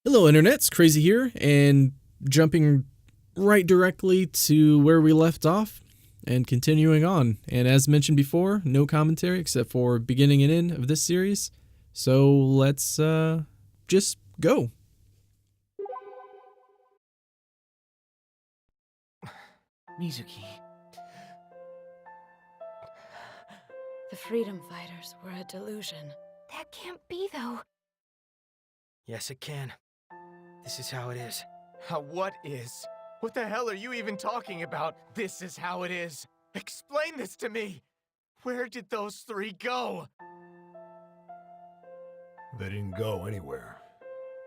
Hello, internets. Crazy here, and jumping right directly to where we left off and continuing on. And as mentioned before, no commentary except for beginning and end of this series. So let's just go. Mizuki. The freedom fighters were a delusion. That can't be, though. Yes, it can. This is how it is. What is? What the hell are you even talking about? This is how it is. Explain this to me. Where did those three go? They didn't go anywhere.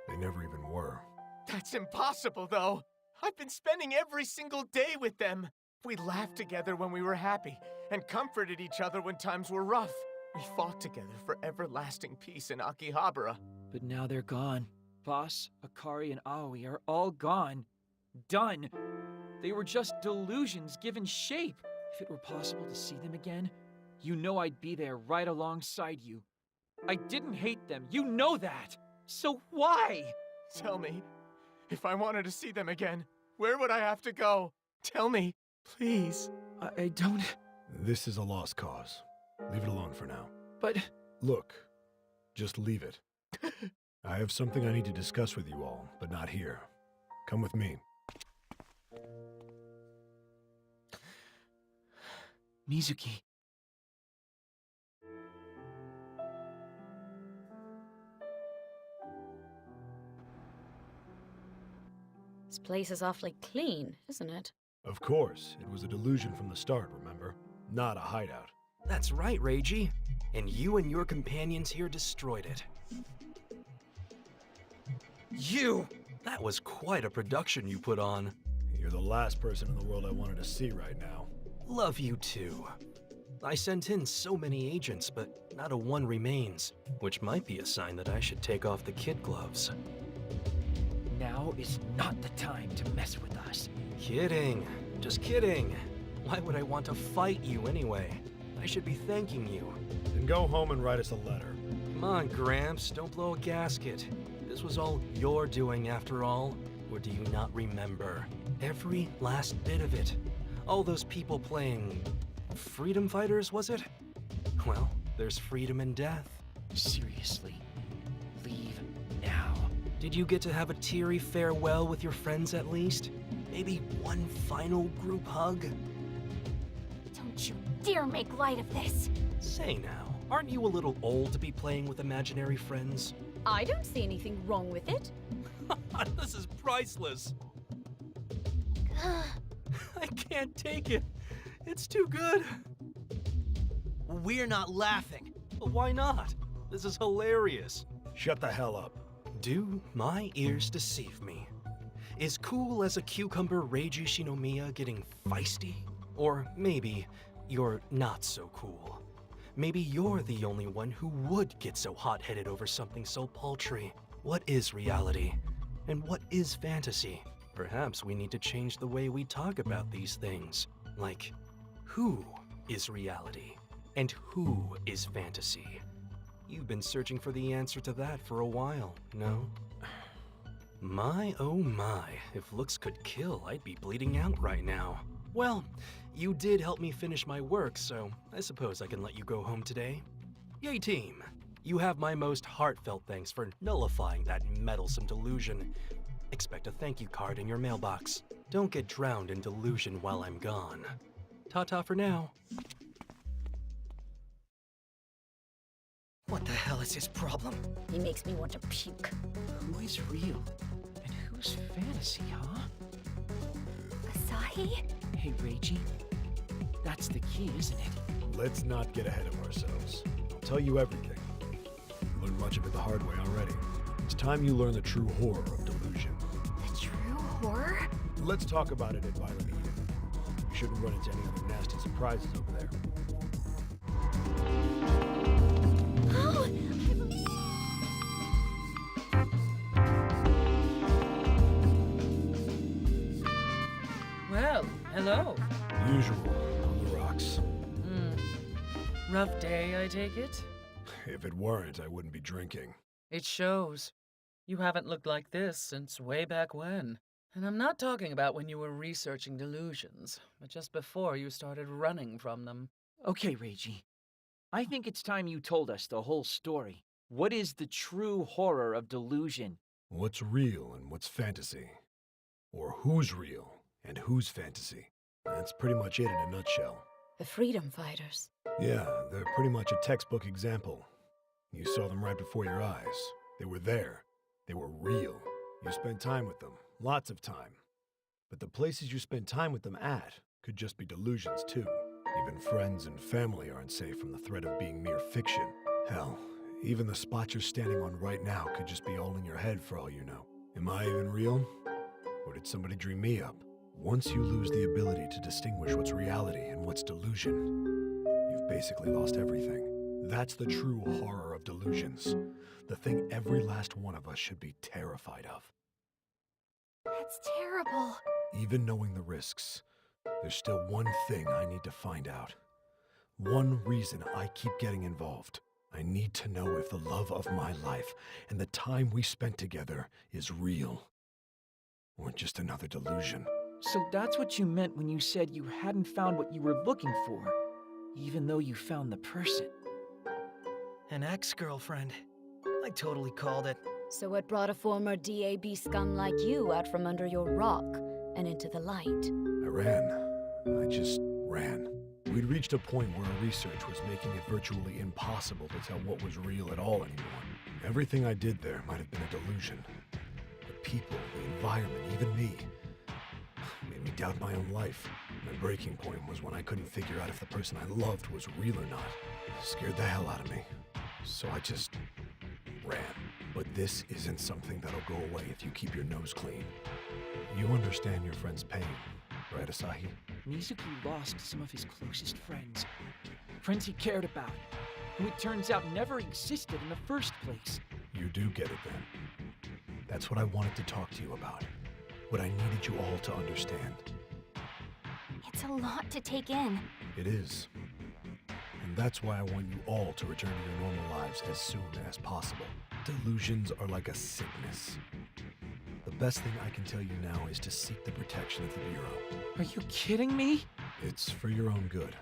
They never even were. That's impossible, though. I've been spending every single day with them. We laughed together when we were happy, and comforted each other when times were rough. We fought together for everlasting peace in Akihabara. But now they're gone. Boss, Akari, and Aoi are all gone. Done. They were just delusions given shape. If it were possible to see them again, you know I'd be there right alongside you. I didn't hate them, you know that! So why? Tell me, if I wanted to see them again, where would I have to go? Tell me, please. I don't... This is a lost cause. Leave it alone for now. But... Look, just leave it. I have something I need to discuss with you all, but not here. Come with me. Mizuki. This place is awfully clean, isn't it? Of course, it was a delusion from the start, remember? Not a hideout. That's right, Reji. And you and your companions here destroyed it. You! That was quite a production you put on. You're the last person in the world I wanted to see right now. Love you too. I sent in so many agents, but not a one remains, which might be a sign that I should take off the kid gloves. Now is not the time to mess with us. Kidding. Just kidding. Why would I want to fight you anyway? I should be thanking you. Then go home and write us a letter. Come on, Gramps, don't blow a gasket. This was all your doing after all, or do you not remember? Every last bit of it. All those people playing... freedom fighters, was it? Well, there's freedom in death. Seriously. Leave now. Did you get to have a teary farewell with your friends at least? Maybe one final group hug? Don't you dare make light of this. Say now, aren't you a little old to be playing with imaginary friends? I don't see anything wrong with it. This is priceless. I can't take it. It's too good. We're not laughing. Why not? This is hilarious. Shut the hell up. Do my ears deceive me? Is cool as a cucumber Reiji Shinomiya getting feisty? Or maybe you're not so cool. Maybe you're the only one who would get so hot-headed over something so paltry. What is reality? And what is fantasy? Perhaps we need to change the way we talk about these things. Like, who is reality? And who is fantasy? You've been searching for the answer to that for a while, no? My oh my, if looks could kill, I'd be bleeding out right now. Well, you did help me finish my work, so I suppose I can let you go home today. Yay team! You have my most heartfelt thanks for nullifying that meddlesome delusion. Expect a thank you card in your mailbox. Don't get drowned in delusion while I'm gone. Ta-ta for now. What the hell is his problem? He makes me want to puke. Who is real? And who's fantasy, huh? Asahi? Hey, Reiji. That's the key, isn't it? Let's not get ahead of ourselves. I'll tell you everything. You learned much of it the hard way already. It's time you learn the true horror of delusion. The true horror? Let's talk about it at Vitamin Eden. You shouldn't run into any other nasty surprises over there. Well, hello. Usual on the rocks. Rough day, I take it? If it weren't, I wouldn't be drinking. It shows. You haven't looked like this since way back when. And I'm not talking about when you were researching delusions, but just before you started running from them. Okay, Reji. I think it's time you told us the whole story. What is the true horror of delusion? What's real and what's fantasy? Or who's real and who's fantasy? That's pretty much it in a nutshell. The freedom fighters. Yeah, they're pretty much a textbook example. You saw them right before your eyes. They were there. They were real. You spent time with them. Lots of time. But the places you spend time with them at could just be delusions too. Even friends and family aren't safe from the threat of being mere fiction. Hell, even the spot you're standing on right now could just be all in your head for all you know. Am I even real? Or did somebody dream me up? Once you lose the ability to distinguish what's reality and what's delusion, you've basically lost everything. That's the true horror of delusions. The thing every last one of us should be terrified of. That's terrible. Even knowing the risks, there's still one thing I need to find out. One reason I keep getting involved. I need to know if the love of my life and the time we spent together is real. Or just another delusion. So that's what you meant when you said you hadn't found what you were looking for, even though you found the person. An ex-girlfriend. I totally called it. So what brought a former DAB scum like you out from under your rock and into the light? I ran. I just ran. We'd reached a point where our research was making it virtually impossible to tell what was real at all anymore. Everything I did there might have been a delusion. The people, the environment, even me, made me doubt my own life. My breaking point was when I couldn't figure out if the person I loved was real or not. It scared the hell out of me. So I just ran. But this isn't something that'll go away if you keep your nose clean. You understand your friend's pain, right, Asahi? Mizuki lost some of his closest friends. Friends he cared about, who it turns out never existed in the first place. You do get it then. That's what I wanted to talk to you about. What I needed you all to understand. It's a lot to take in. It is. And that's why I want you all to return to your normal lives as soon as possible. Delusions are like a sickness. The best thing I can tell you now is to seek the protection of the Bureau. Are you kidding me? It's for your own good.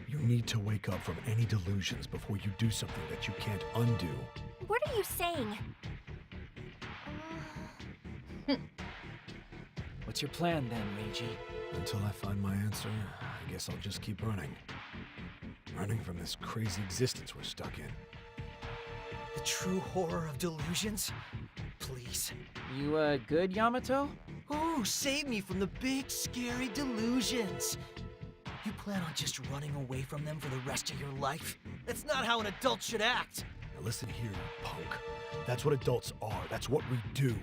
You need to wake up from any delusions before you do something that you can't undo. What are you saying? What's your plan then, Reiji? Until I find my answer, I guess I'll just keep running. Running from this crazy existence we're stuck in. The true horror of delusions? Please. You, good, Yamato? Oh, save me from the big, scary delusions. You plan on just running away from them for the rest of your life? That's not how an adult should act. Now listen here, you punk. That's what adults are. That's what we do.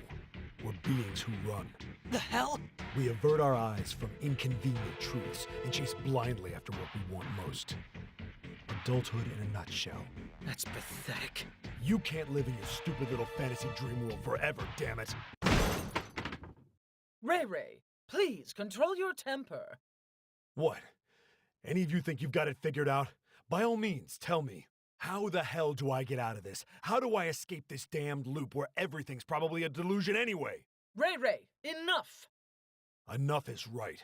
We're beings who run. The hell? We avert our eyes from inconvenient truths and chase blindly after what we want most. Adulthood in a nutshell. That's pathetic. You can't live in your stupid little fantasy dream world forever, damn it! Ray, please control your temper. What? Any of you think you've got it figured out? By all means, tell me. How the hell do I get out of this? How do I escape this damned loop where everything's probably a delusion anyway? Ray, enough! Enough is right.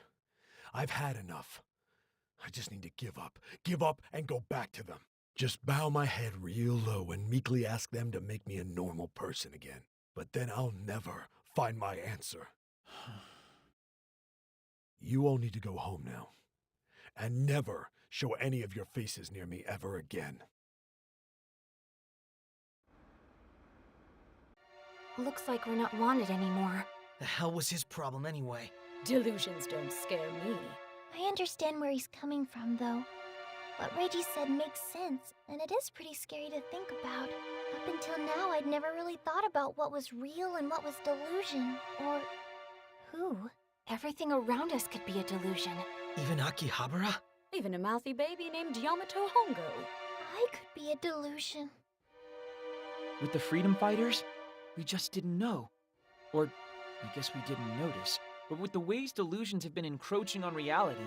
I've had enough. I just need to give up. Give up and go back to them. Just bow my head real low and meekly ask them to make me a normal person again. But then I'll never find my answer. You all need to go home now. And never show any of your faces near me ever again. Looks like we're not wanted anymore. The hell was his problem anyway? Delusions don't scare me. I understand where he's coming from, though. What Reji said makes sense, and it is pretty scary to think about. Up until now, I'd never really thought about what was real and what was delusion, or who. Everything around us could be a delusion. Even Akihabara? Even a mouthy baby named Yamato Hongo. I could be a delusion. With the freedom fighters, we just didn't know. Or, I guess we didn't notice. But with the ways delusions have been encroaching on reality,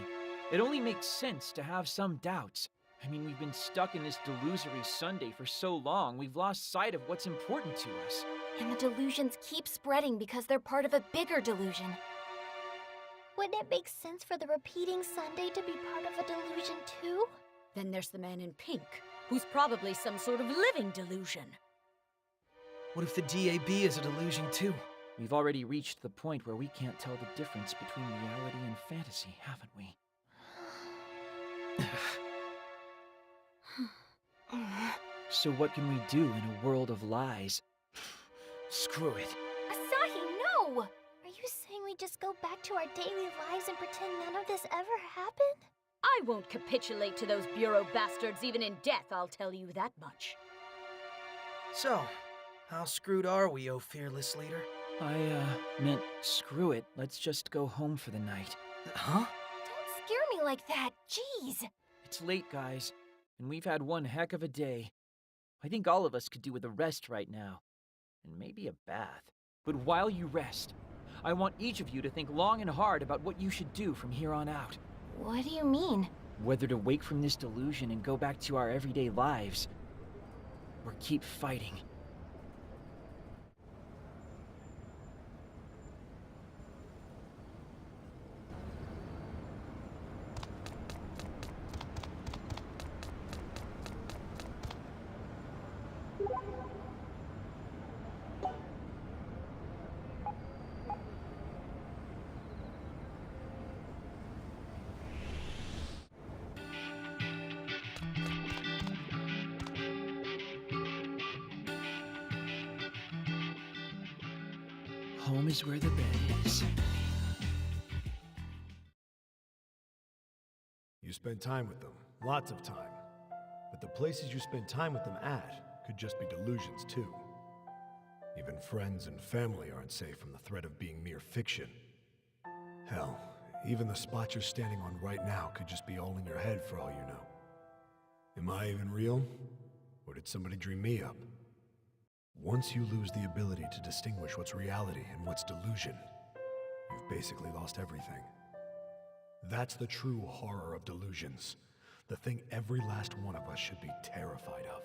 it only makes sense to have some doubts. I mean, we've been stuck in this delusory Sunday for so long, we've lost sight of what's important to us. And the delusions keep spreading because they're part of a bigger delusion. Wouldn't it make sense for the repeating Sunday to be part of a delusion too? Then there's the man in pink, who's probably some sort of living delusion. What if the DAB is a delusion too? We've already reached the point where we can't tell the difference between reality and fantasy, haven't we? So what can we do in a world of lies? Screw it. Asahi, no! Are you saying we just go back to our daily lives and pretend none of this ever happened? I won't capitulate to those bureau bastards even in death, I'll tell you that much. So, how screwed are we, oh fearless leader? I meant screw it. Let's just go home for the night. Huh? Don't scare me like that, jeez! It's late, guys, and we've had one heck of a day. I think all of us could do with a rest right now. And maybe a bath. But while you rest, I want each of you to think long and hard about what you should do from here on out. What do you mean? Whether to wake from this delusion and go back to our everyday lives, or keep fighting. Home is where the bed is. You spend time with them, lots of time. But the places you spend time with them at could just be delusions too. Even friends and family aren't safe from the threat of being mere fiction. Hell, even the spot you're standing on right now could just be all in your head for all you know. Am I even real? Or did somebody dream me up? Once you lose the ability to distinguish what's reality and what's delusion, you've basically lost everything. That's the true horror of delusions. The thing every last one of us should be terrified of.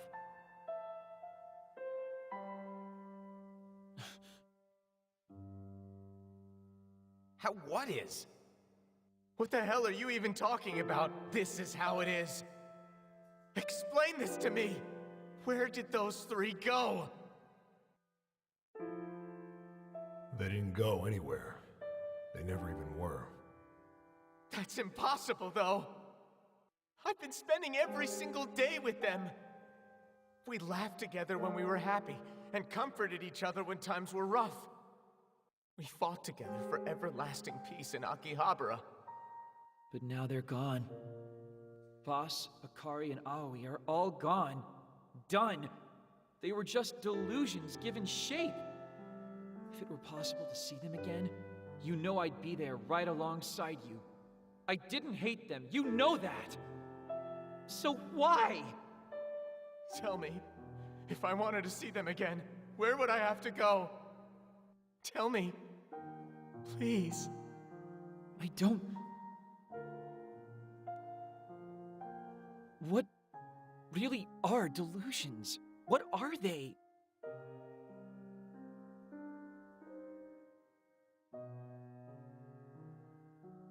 What is? What the hell are you even talking about? This is how it is. Explain this to me! Where did those three go? They didn't go anywhere. They never even were. That's impossible, though. I've been spending every single day with them. We laughed together when we were happy, and comforted each other when times were rough. We fought together for everlasting peace in Akihabara. But now they're gone. Boss, Akari, and Aoi are all gone. Done. They were just delusions given shape. If it were possible to see them again, you know I'd be there right alongside you. I didn't hate them, you know that! So why? Tell me, if I wanted to see them again, where would I have to go? Tell me, please. I don't... What really are delusions? What are they?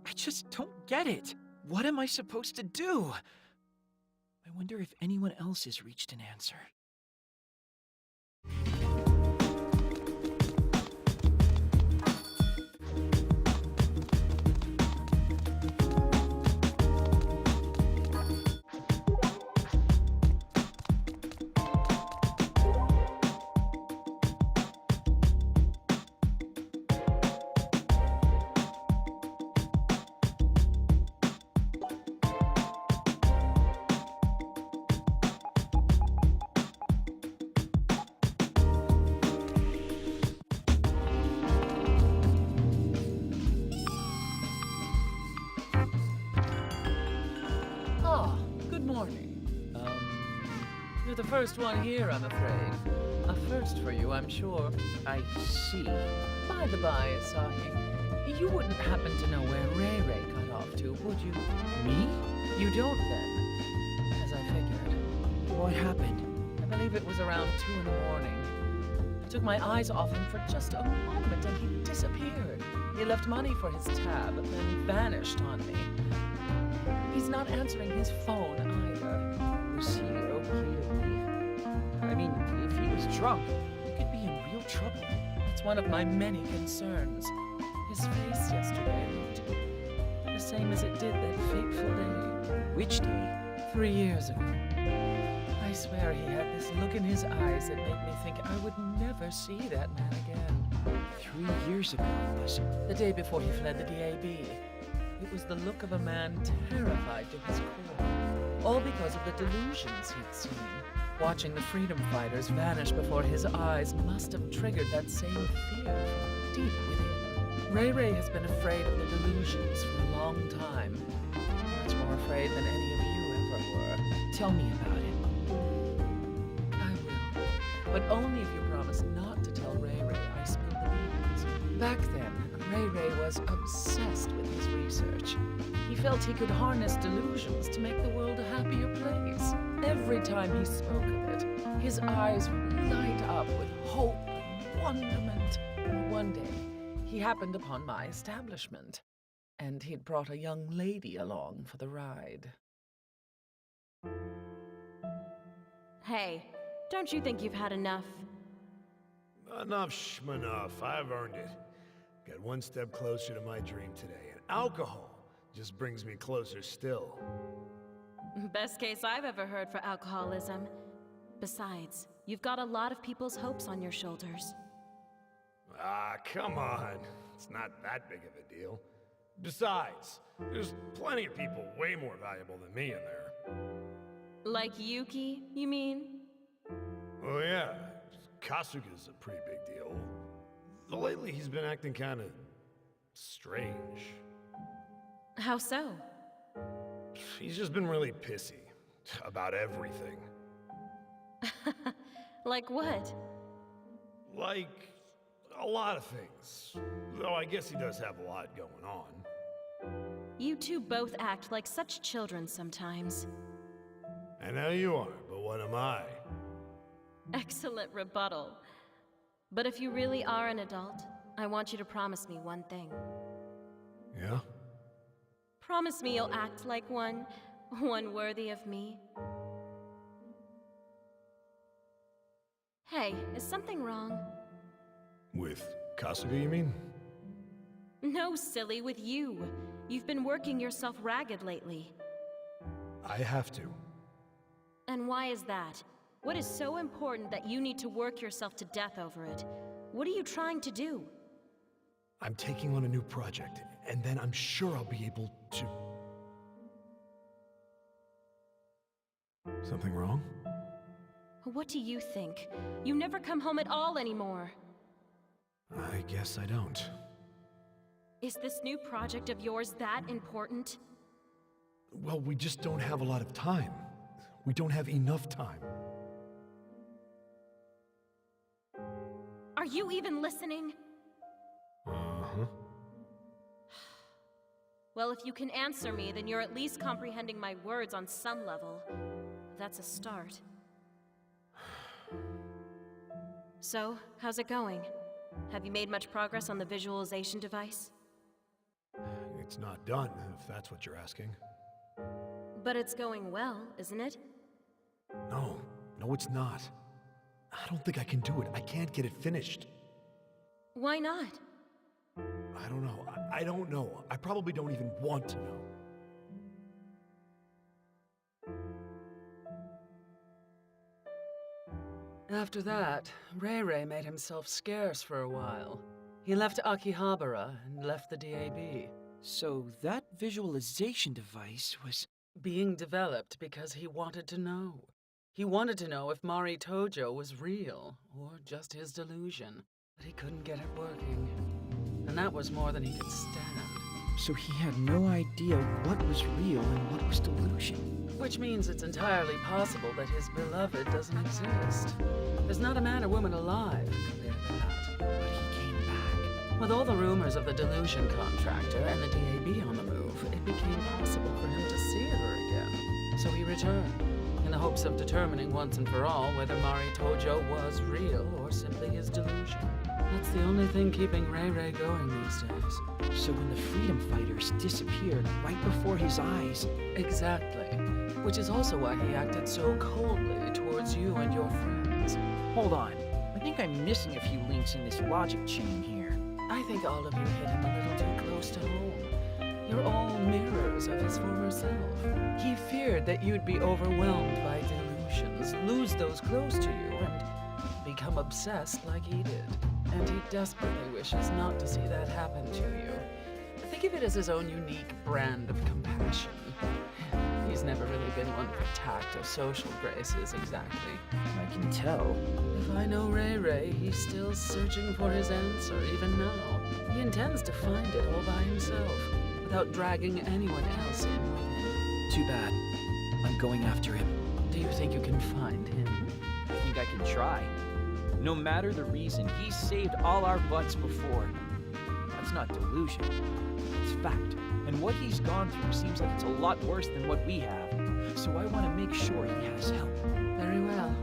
I just don't get it. What am I supposed to do? I wonder if anyone else has reached an answer. You're the first one here, I'm afraid. A first for you, I'm sure. I see. By the by, Asahi, you wouldn't happen to know where Ray Ray got off to, would you? Me? You don't, then? As I figured. What happened? I believe it was around 2 in the morning. Took my eyes off him for just a moment and he disappeared. He left money for his tab, then vanished on me. He's not answering his phone either. Was he okay? I mean, if he was drunk, he could be in real trouble. It's one of my many concerns. His face yesterday looked the same as it did that fateful day. Which day? 3 years ago. I swear he had this look in his eyes that made me think I would never see that man again. 3 years ago was... The day before he fled the DAB. It was the look of a man terrified to his core. All because of the delusions he'd seen. Watching the freedom fighters vanish before his eyes must have triggered that same fear from deep within. Ray Ray has been afraid of the delusions for a long time. Much more afraid than any of you ever were. Tell me about it. I will, but only if you promise not to tell Ray Ray I spilled the beans. Back then, Ray Ray was obsessed with his research. He felt he could harness delusions to make the world a happier place. Every time he spoke of it, his eyes would light up with hope and wonderment. One day, he happened upon my establishment, and he'd brought a young lady along for the ride. Hey, don't you think you've had enough? Enough schmanough. I've earned it. Got one step closer to my dream today, and alcohol just brings me closer still. Best case I've ever heard for alcoholism. Besides, you've got a lot of people's hopes on your shoulders. Ah, come on. It's not that big of a deal. Besides, there's plenty of people way more valuable than me in there. Like Yuki, you mean? Oh yeah, Kasuga's a pretty big deal. Though lately he's been acting kinda strange. How so? He's just been really pissy about everything. Like what? Like, a lot of things. Though I guess he does have a lot going on. You two both act like such children sometimes. I know you are, but what am I? Excellent rebuttal. But if you really are an adult, I want you to promise me one thing. Yeah? Promise me you'll act like one worthy of me. Hey, is something wrong? With Kasuga, you mean? No, silly, with you. You've been working yourself ragged lately. I have to. And why is that? What is so important that you need to work yourself to death over it? What are you trying to do? I'm taking on a new project, and then I'm sure I'll be able to... Something wrong? What do you think? You never come home at all anymore. I guess I don't. Is this new project of yours that important? Well, we just don't have a lot of time. We don't have enough time. Are you even listening? Uh-huh. Well, if you can answer me, then you're at least comprehending my words on some level. That's a start. So, how's it going? Have you made much progress on the visualization device? It's not done, if that's what you're asking. But it's going well, isn't it? No, it's not. I don't think I can do it. I can't get it finished. Why not? I don't know. I don't know. I probably don't even want to know. After that, Ray Ray made himself scarce for a while. He left Akihabara and left the DAB. So that visualization device was... Being developed because he wanted to know. He wanted to know if Mari Tojo was real, or just his delusion. But he couldn't get it working. And that was more than he could stand. So he had no idea what was real and what was delusion. Which means it's entirely possible that his beloved doesn't exist. There's not a man or woman alive compared to that. But he came back. With all the rumors of the Delusion contractor and the DAB on the move, it became possible for him to see her again. So he returned, in the hopes of determining once and for all whether Mari Tojo was real or simply his delusion. That's the only thing keeping Ray Ray going these days. So when the freedom fighters disappeared right before his eyes... Exactly. Which is also why he acted so coldly towards you and your friends. Hold on. I think I'm missing a few links in this logic chain here. I think all of you hit him a little too close to home. You're all mirrors of his former self. He feared that you'd be overwhelmed by delusions, lose those close to you, and become obsessed like he did. And he desperately wishes not to see that happen to you. Think of it as his own unique brand of compassion. He's never really been one for tact or social graces, exactly. I can tell. If I know Ray Ray, he's still searching for his answer, even now. He intends to find it all by himself, without dragging anyone else in with him. Too bad. I'm going after him. Do you think you can find him? I think I can try. No matter the reason, he's saved all our butts before. That's not delusion. It's fact. And what he's gone through seems like it's a lot worse than what we have. So I want to make sure he has help. Very well.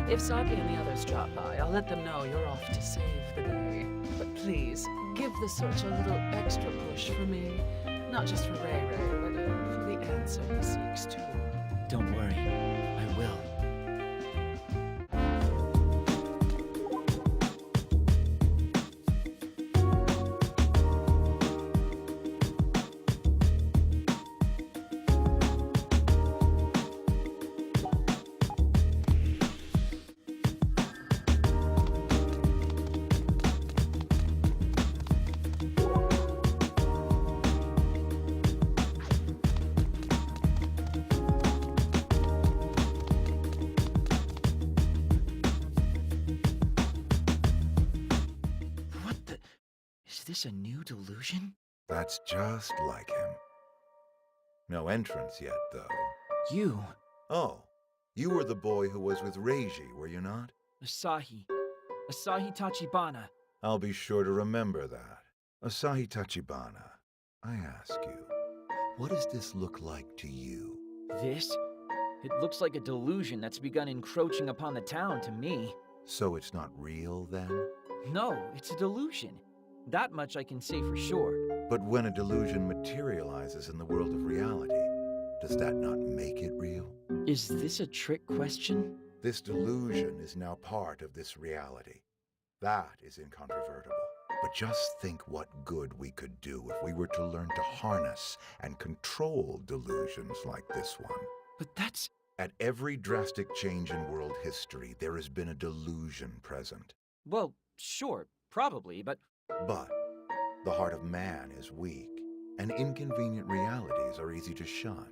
If Saki and the others drop by, I'll let them know you're off to save the day. But please, give the search a little extra push for me. Not just for Ray Ray, but for the answer he seeks too. Don't worry. I will. Is this a new delusion? That's just like him. No entrance yet, though. You. Oh, you were the boy who was with Reji, were you not? Asahi. Asahi Tachibana. I'll be sure to remember that. Asahi Tachibana, I ask you, what does this look like to you? This? It looks like a delusion that's begun encroaching upon the town to me. So it's not real, then? No, it's a delusion. That much I can say for sure. But when a delusion materializes in the world of reality, does that not make it real? Is this a trick question? This delusion is now part of this reality. That is incontrovertible. But just think what good we could do if we were to learn to harness and control delusions like this one. But that's... At every drastic change in world history, there has been a delusion present. Well, sure, probably, but... But the heart of man is weak, and inconvenient realities are easy to shun.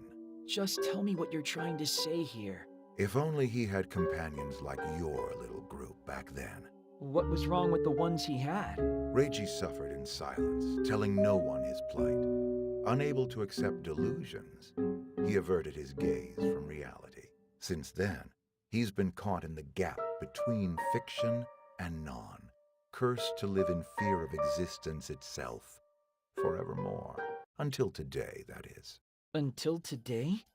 Just tell me what you're trying to say here. If only he had companions like your little group back then. What was wrong with the ones he had? Reji suffered in silence, telling no one his plight. Unable to accept delusions, he averted his gaze from reality. Since then, he's been caught in the gap between fiction and non, cursed to live in fear of existence itself, forevermore. Until today, that is. Until today?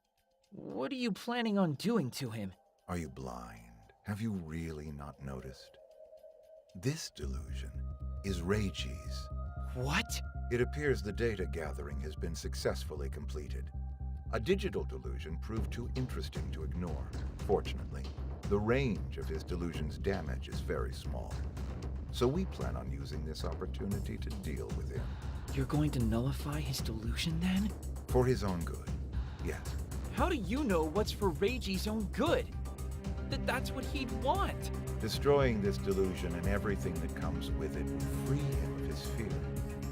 What are you planning on doing to him? Are you blind? Have you really not noticed? This delusion is Reji's. What? It appears the data gathering has been successfully completed. A digital delusion proved too interesting to ignore. Fortunately, the range of his delusion's damage is very small. So we plan on using this opportunity to deal with him. You're going to nullify his delusion then? For his own good, yes. How do you know what's for Reiji's own good? That's what he'd want. Destroying this delusion and everything that comes with it will free him of his fear.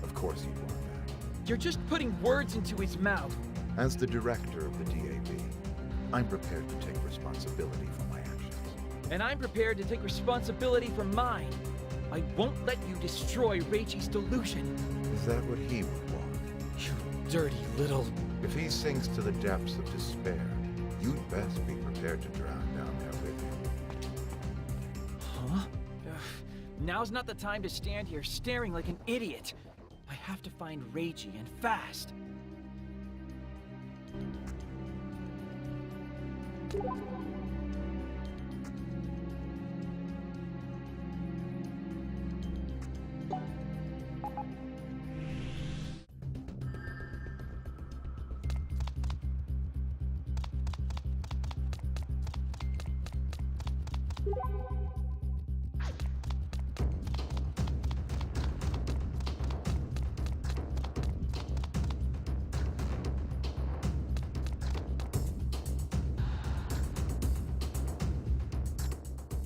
Of course he'd want that. You're just putting words into his mouth. As the director of the DAB, I'm prepared to take responsibility for my actions. And I'm prepared to take responsibility for mine. I won't let you destroy Reiji's delusion. Is that what he would want? You dirty little... If he sinks to the depths of despair, you'd best be prepared to drown down there with him. Huh? Now's not the time to stand here staring like an idiot. I have to find Reji, and fast.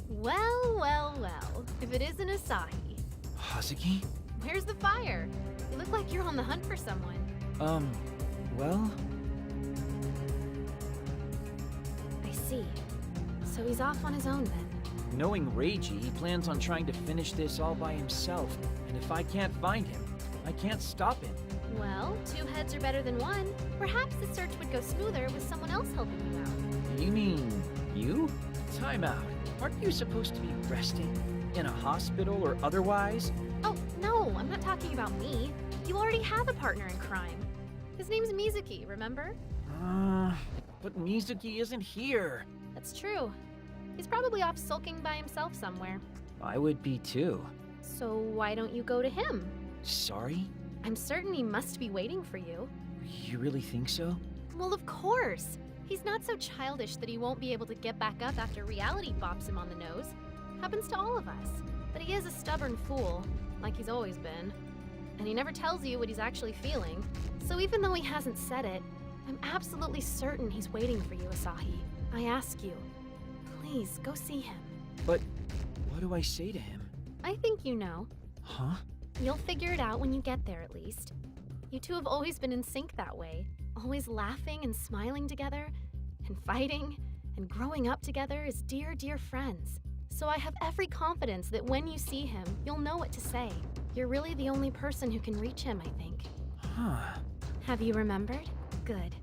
Well, well, well. If it isn't Asahi. Hazuki? Where's the fire? You look like you're on the hunt for someone. Well? I see. So he's off on his own then. Knowing Reji, he plans on trying to finish this all by himself. And if I can't find him, I can't stop him. Well, 2 heads are better than 1. Perhaps the search would go smoother with someone else helping you out. You mean you? Time out. Aren't you supposed to be resting? In a hospital or otherwise? Oh, no, I'm not talking about me. You already have a partner in crime. His name's Mizuki, remember? But Mizuki isn't here. That's true. He's probably off sulking by himself somewhere. I would be too. So why don't you go to him? Sorry? I'm certain he must be waiting for you. You really think so? Well, of course. He's not so childish that he won't be able to get back up after reality bops him on the nose. Happens to all of us. But he is a stubborn fool, like he's always been. And he never tells you what he's actually feeling. So even though he hasn't said it, I'm absolutely certain he's waiting for you, Asahi. I ask you, please go see him. But what do I say to him? I think you know. Huh? You'll figure it out when you get there, at least. You two have always been in sync that way. Always laughing and smiling together, and fighting, and growing up together as dear, dear friends. So I have every confidence that when you see him, you'll know what to say. You're really the only person who can reach him, I think. Huh. Have you remembered? Good.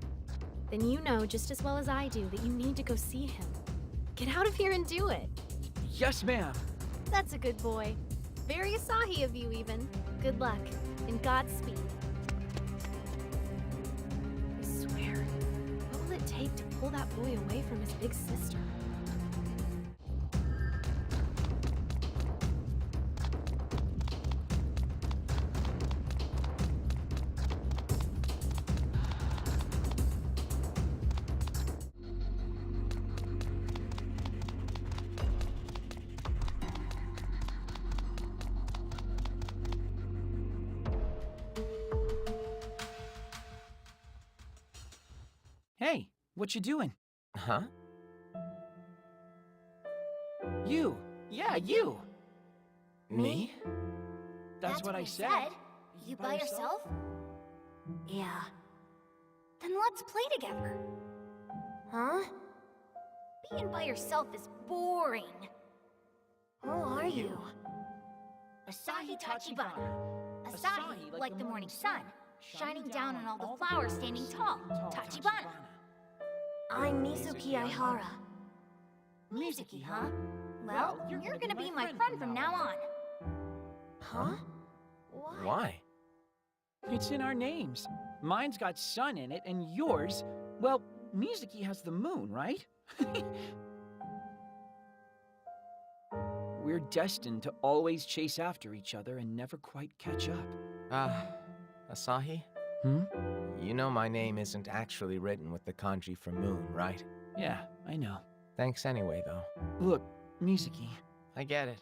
Then you know just as well as I do that you need to go see him. Get out of here and do it. Yes, ma'am. That's a good boy. Very Asahi of you, even. Good luck, and Godspeed. I swear, what will it take to pull that boy away from his big sister? Hey, what you doing? Huh? You. Yeah, you. Me? That's what I said. You by yourself? Yeah. Then let's play together. Huh? Being by yourself is boring. Who are you? Asahi Tachibana. Asahi, like the morning sun, shining down on all the flowers standing tall. Tachibana. I'm Mizuki Aihara. Mizuki, huh? Well, you're gonna be my friend from now on. Huh? Why? It's in our names. Mine's got sun in it, and yours, well, Mizuki has the moon, right? We're destined to always chase after each other and never quite catch up. Asahi? You know my name isn't actually written with the kanji for moon, right? Yeah, I know. Thanks anyway, though. Look, Mizuki. I get it.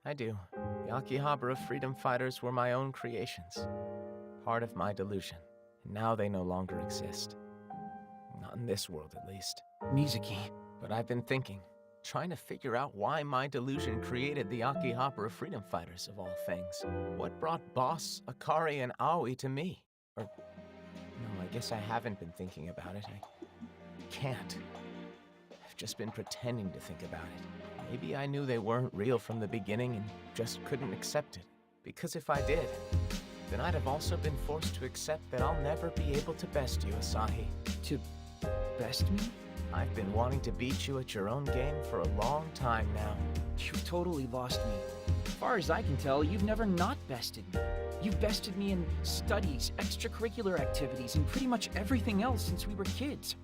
I do. The Akihabara freedom fighters were my own creations. Part of my delusion. And now they no longer exist. Not in this world, at least. Mizuki. But I've been thinking, trying to figure out why my delusion created the Akihabara freedom fighters, of all things. What brought Boss, Akari, and Aoi to me? Or, no, I guess I haven't been thinking about it. I can't. I've just been pretending to think about it. Maybe I knew they weren't real from the beginning and just couldn't accept it. Because if I did, then I'd have also been forced to accept that I'll never be able to best you, Asahi. To best me? I've been wanting to beat you at your own game for a long time now. You've totally lost me. As far as I can tell, you've never not bested me. You've bested me in studies, extracurricular activities, and pretty much everything else since we were kids.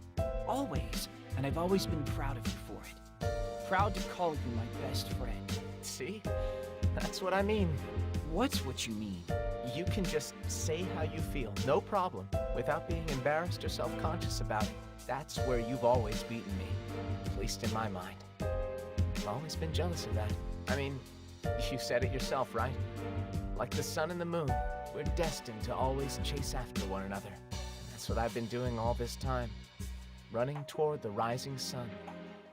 Always. And I've always been proud of you for it. Proud to call you my best friend. See? That's what I mean. What's what you mean? You can just say how you feel, no problem, without being embarrassed or self-conscious about it. That's where you've always beaten me, at least in my mind. I've always been jealous of that. I mean, you said it yourself, right? Like the sun and the moon, we're destined to always chase after one another. That's what I've been doing all this time. Running toward the rising sun,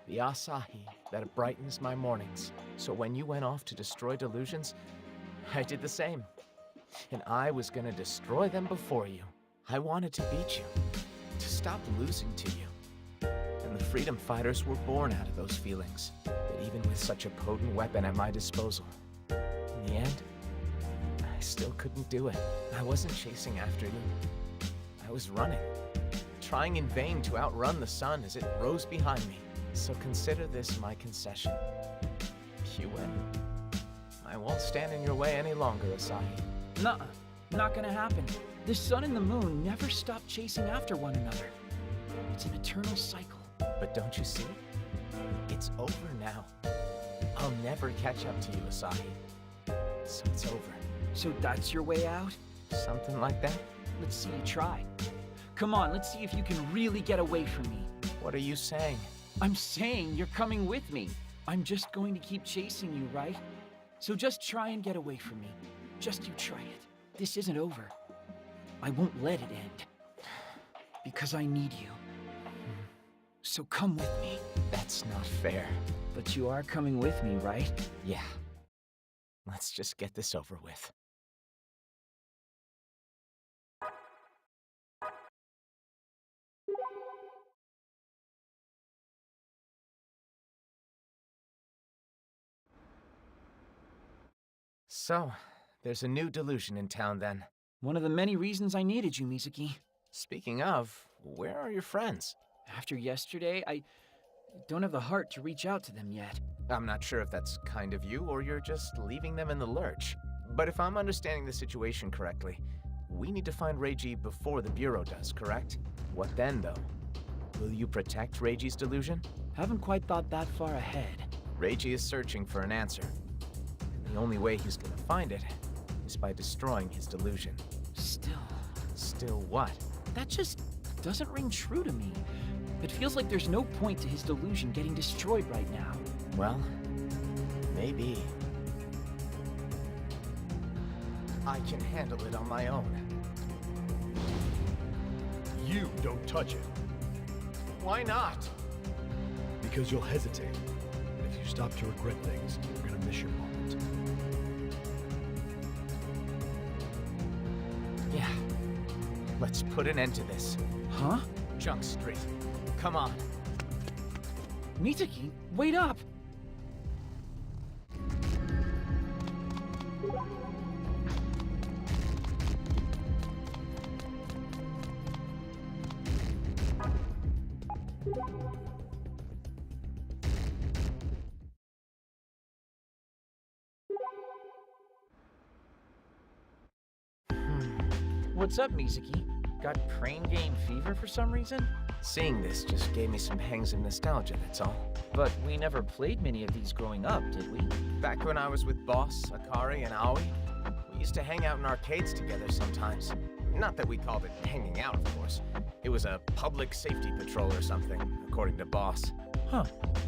the Asahi that brightens my mornings. So when you went off to destroy Delusions, I did the same. And I was gonna destroy them before you. I wanted to beat you, to stop losing to you. And the freedom fighters were born out of those feelings. But even with such a potent weapon at my disposal, in the end, I still couldn't do it. I wasn't chasing after you. I was running, trying in vain to outrun the sun as it rose behind me. So consider this my concession. You win. I won't stand in your way any longer, Asahi. Nuh-uh. Not gonna happen. The sun and the moon never stop chasing after one another. It's an eternal cycle. But don't you see? It's over now. I'll never catch up to you, Asahi. So it's over. So that's your way out? Something like that? Let's see you try. Come on, let's see if you can really get away from me. What are you saying? I'm saying you're coming with me. I'm just going to keep chasing you, right? So just try and get away from me. Just you try it. This isn't over. I won't let it end. Because I need you. So come with me. That's not fair. But you are coming with me, right? Yeah. Let's just get this over with. So, there's a new delusion in town then. One of the many reasons I needed you, Mizuki. Speaking of, where are your friends? After yesterday, I don't have the heart to reach out to them yet. I'm not sure if that's kind of you or you're just leaving them in the lurch. But if I'm understanding the situation correctly, we need to find Reji before the Bureau does, correct? What then, though? Will you protect Reiji's delusion? Haven't quite thought that far ahead. Reji is searching for an answer. And the only way he's gonna find it is by destroying his delusion. Still what? That just doesn't ring true to me. It feels like there's no point to his delusion getting destroyed right now. Well, maybe. I can handle it on my own. You don't touch it. Why not? Because you'll hesitate. And if you stop to regret things, you're gonna miss your moment. Yeah. Let's put an end to this. Huh? Junk Street. Come on. Mizuki, wait up! What's up, Mizuki? Got crane game fever for some reason? Seeing this just gave me some pangs of nostalgia, that's all. But we never played many of these growing up, did we? Back when I was with Boss, Akari, and Aoi, we used to hang out in arcades together sometimes. Not that we called it hanging out, of course. It was a public safety patrol or something, according to Boss. Huh.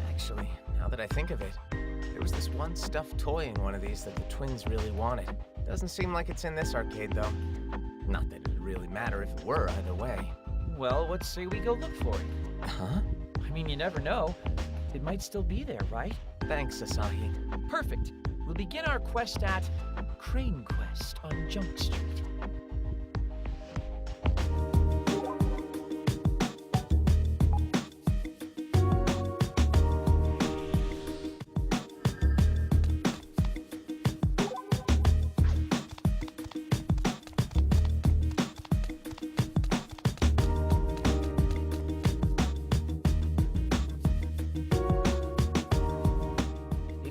Actually, now that I think of it, there was this one stuffed toy in one of these that the twins really wanted. Doesn't seem like it's in this arcade, though. Not that it'd really matter if it were either way. Well, let's say we go look for it. Huh? I mean, you never know. It might still be there, right? Thanks, Asahi. Perfect. We'll begin our quest at Crane Quest on Junk Street.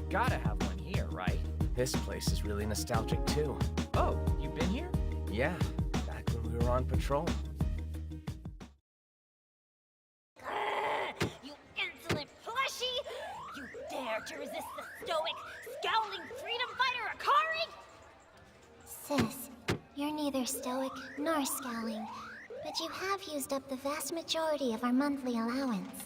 Gotta have one here, right? This place is really nostalgic, too. Oh, you've been here? Yeah, back when we were on patrol. You insolent plushie! You dare to resist the stoic, scowling freedom fighter Akari? Sis, You're neither stoic nor scowling, but you have used up the vast majority of our monthly allowance.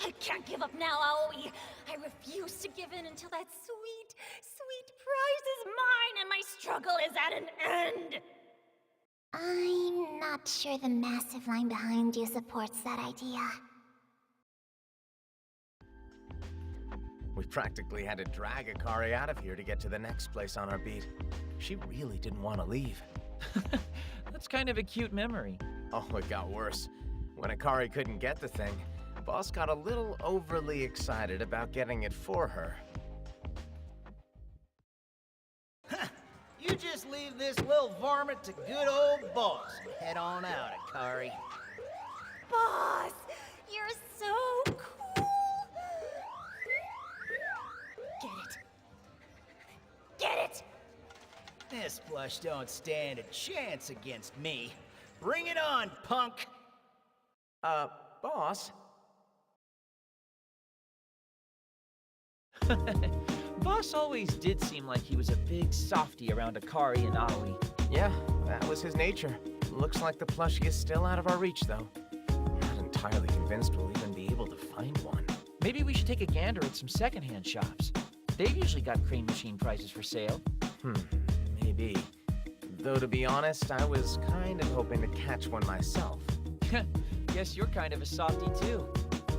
I can't give up now, Aoi! I refuse to give in until that sweet, sweet prize is mine and my struggle is at an end! I'm not sure the massive line behind you supports that idea. We practically had to drag Akari out of here to get to the next place on our beat. She really didn't want to leave. That's kind of a cute memory. Oh, it got worse. When Akari couldn't get the thing, Boss got a little overly excited about getting it for her. You just leave this little varmint to good old Boss and head on out, Akari. Boss! You're so cool! Get it. Get it! This plush don't stand a chance against me. Bring it on, punk! Boss? Boss always did seem like he was a big softy around Akari and Aoi. Yeah, that was his nature. Looks like the plushie is still out of our reach, though. I'm not entirely convinced we'll even be able to find one. Maybe we should take a gander at some secondhand shops. They've usually got crane machine prizes for sale. Maybe. Though to be honest, I was kind of hoping to catch one myself. Guess you're kind of a softy too.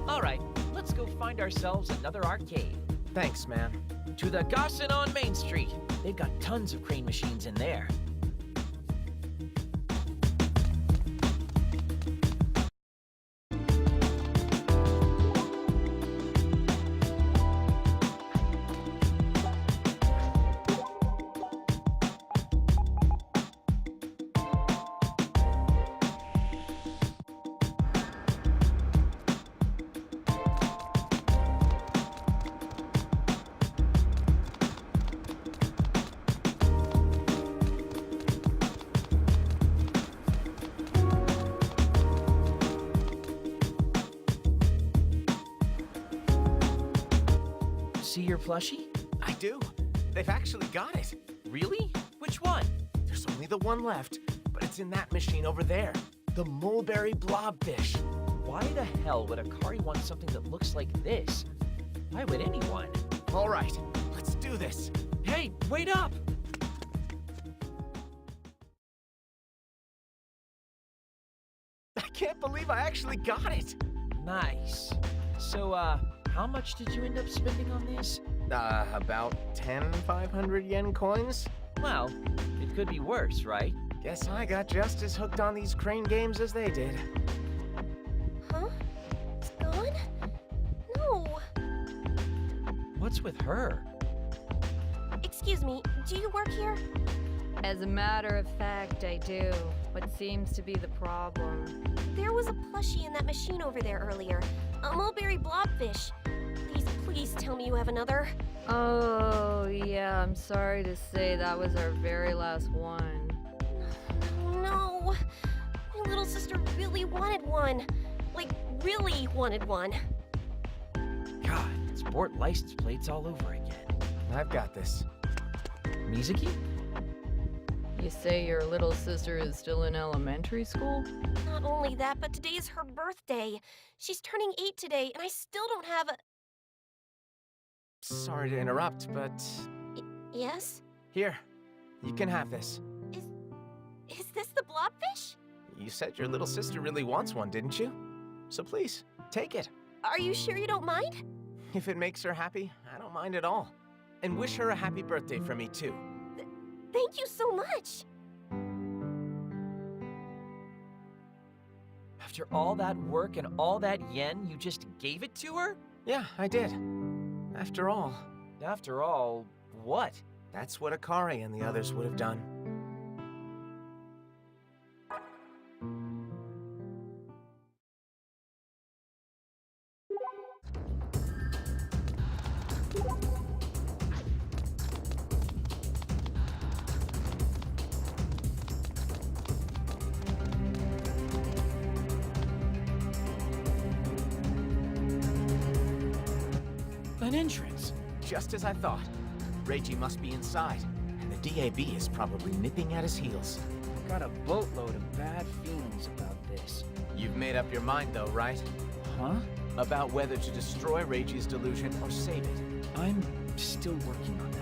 All right, let's go find ourselves another arcade. Thanks, man. To the Gossin on Main Street. They've got tons of crane machines in there. See your plushie? I do. They've actually got it. Really? Which one? There's only the one left, but it's in that machine over there. The mulberry blobfish. Why the hell would Akari want something that looks like this? Why would anyone? All right, let's do this. Hey, wait up! I can't believe I actually got it. Nice. So, how much did you end up spending on this? About 10 500 yen coins? Well, it could be worse, right? Guess I got just as hooked on these crane games as they did. Huh? It's gone? No. What's with her? Excuse me, do you work here? As a matter of fact, I do. What seems to be the problem? There was a plushie in that machine over there earlier. A mulberry blobfish. Please tell me you have another. Oh, yeah, I'm sorry to say that was our very last one. No. My little sister really wanted one. Like, really wanted one. God, sport license plates all over again. I've got this. Mizuki? You say your little sister is still in elementary school? Not only that, but today is her birthday. She's turning 8 today, and I still don't have a... Sorry to interrupt, but... Yes? Here, you can have this. Is this the blobfish? You said your little sister really wants one, didn't you? So please, take it. Are you sure you don't mind? If it makes her happy, I don't mind at all. And wish her a happy birthday from me, too. Thank you so much. After all that work and all that yen, you just gave it to her? Yeah, I did. After all, what? That's what Akari and the others would have done. An entrance. Just as I thought. Reji must be inside, and the DAB is probably nipping at his heels. Got a boatload of bad feelings about this. You've made up your mind though, right? Huh? About whether to destroy Reji's delusion or save it. I'm still working on that.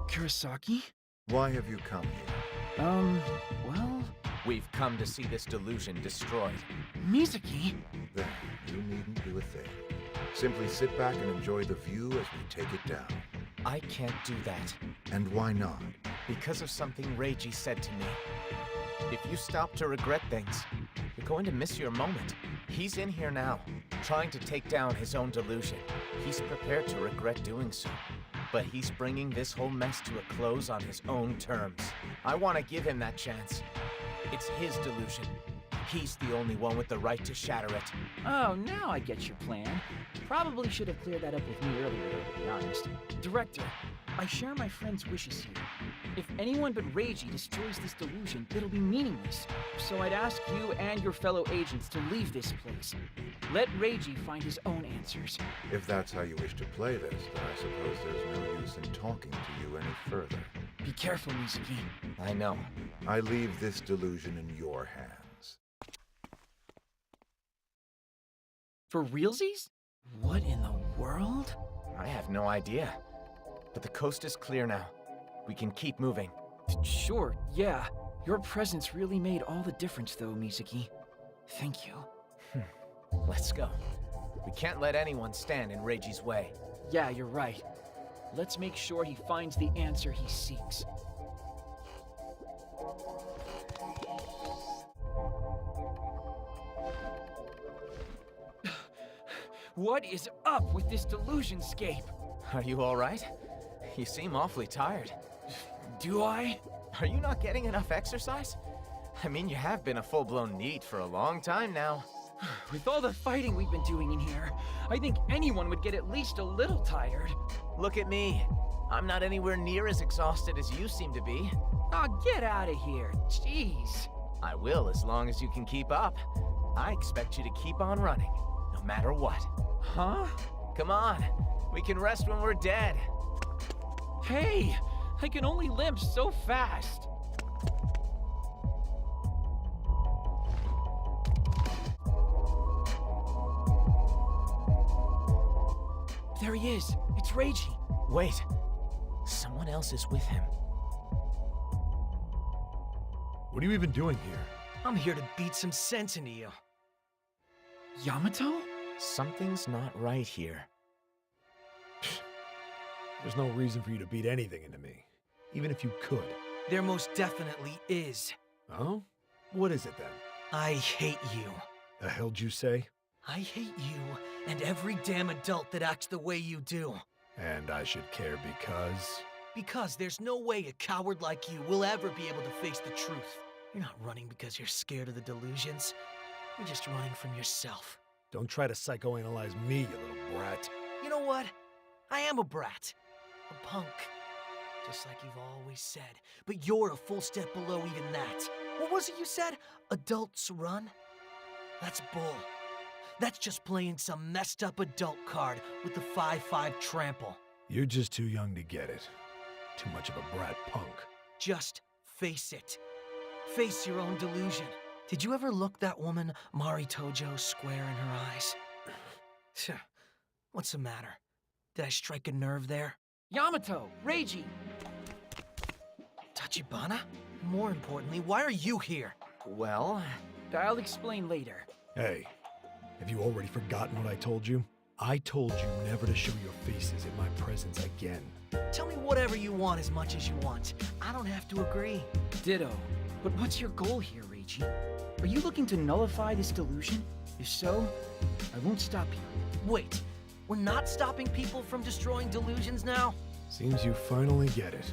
Kurosaki? Why have you come here? Well... We've come to see this delusion destroyed. Mizuki? Then you needn't do a thing. Simply sit back and enjoy the view as we take it down. I can't do that. And why not? Because of something Reiji said to me. If you stop to regret things, you're going to miss your moment. He's in here now, trying to take down his own delusion. He's prepared to regret doing so. But he's bringing this whole mess to a close on his own terms. I want to give him that chance. It's his delusion. He's the only one with the right to shatter it. Oh, now I get your plan. Probably should have cleared that up with me earlier, though, to be honest. Director, I share my friend's wishes here. If anyone but Reiji destroys this delusion, it'll be meaningless. So I'd ask you and your fellow agents to leave this place. Let Reiji find his own answers. If that's how you wish to play this, then I suppose there's no use in talking to you any further. Be careful, Mizuki. I know. I leave this delusion in your hands. For realsies? What in the world? I have no idea. But the coast is clear now. We can keep moving. Sure, yeah. Your presence really made all the difference, though, Mizuki. Thank you. Let's go. We can't let anyone stand in Reiji's way. Yeah, you're right. Let's make sure he finds the answer he seeks. What is up with this delusionscape? Are you all right? You seem awfully tired. Do I? Are you not getting enough exercise? I mean, you have been a full-blown NEET for a long time now. With all the fighting we've been doing in here, I think anyone would get at least a little tired. Look at me. I'm not anywhere near as exhausted as you seem to be. Aw, get out of here. Jeez. I will, as long as you can keep up. I expect you to keep on running, no matter what. Huh? Come on. We can rest when we're dead. Hey! I can only limp so fast. There he is. It's Reiji. Wait. Someone else is with him. What are you even doing here? I'm here to beat some sense into you. Yamato? Something's not right here. There's no reason for you to beat anything into me, even if you could. There most definitely is. Oh? What is it then? I hate you. The hell'd you say? I hate you and every damn adult that acts the way you do. And I should care because... Because there's no way a coward like you will ever be able to face the truth. You're not running because you're scared of the delusions. You're just running from yourself. Don't try to psychoanalyze me, you little brat. You know what? I am a brat. A punk. Just like you've always said. But you're a full step below even that. What was it you said? Adults run? That's bull. That's just playing some messed up adult card with the 5-5 trample. You're just too young to get it. Too much of a brat punk. Just face it. Face your own delusion. Did you ever look that woman, Mari Tojo, square in her eyes? What's the matter? Did I strike a nerve there? Yamato! Reiji! Tachibana? More importantly, why are you here? Well, I'll explain later. Hey, have you already forgotten what I told you? I told you never to show your faces in my presence again. Tell me whatever you want as much as you want. I don't have to agree. Ditto. But what's your goal here, Reiji? Are you looking to nullify this delusion? If so, I won't stop you. Wait, we're not stopping people from destroying delusions now? Seems you finally get it.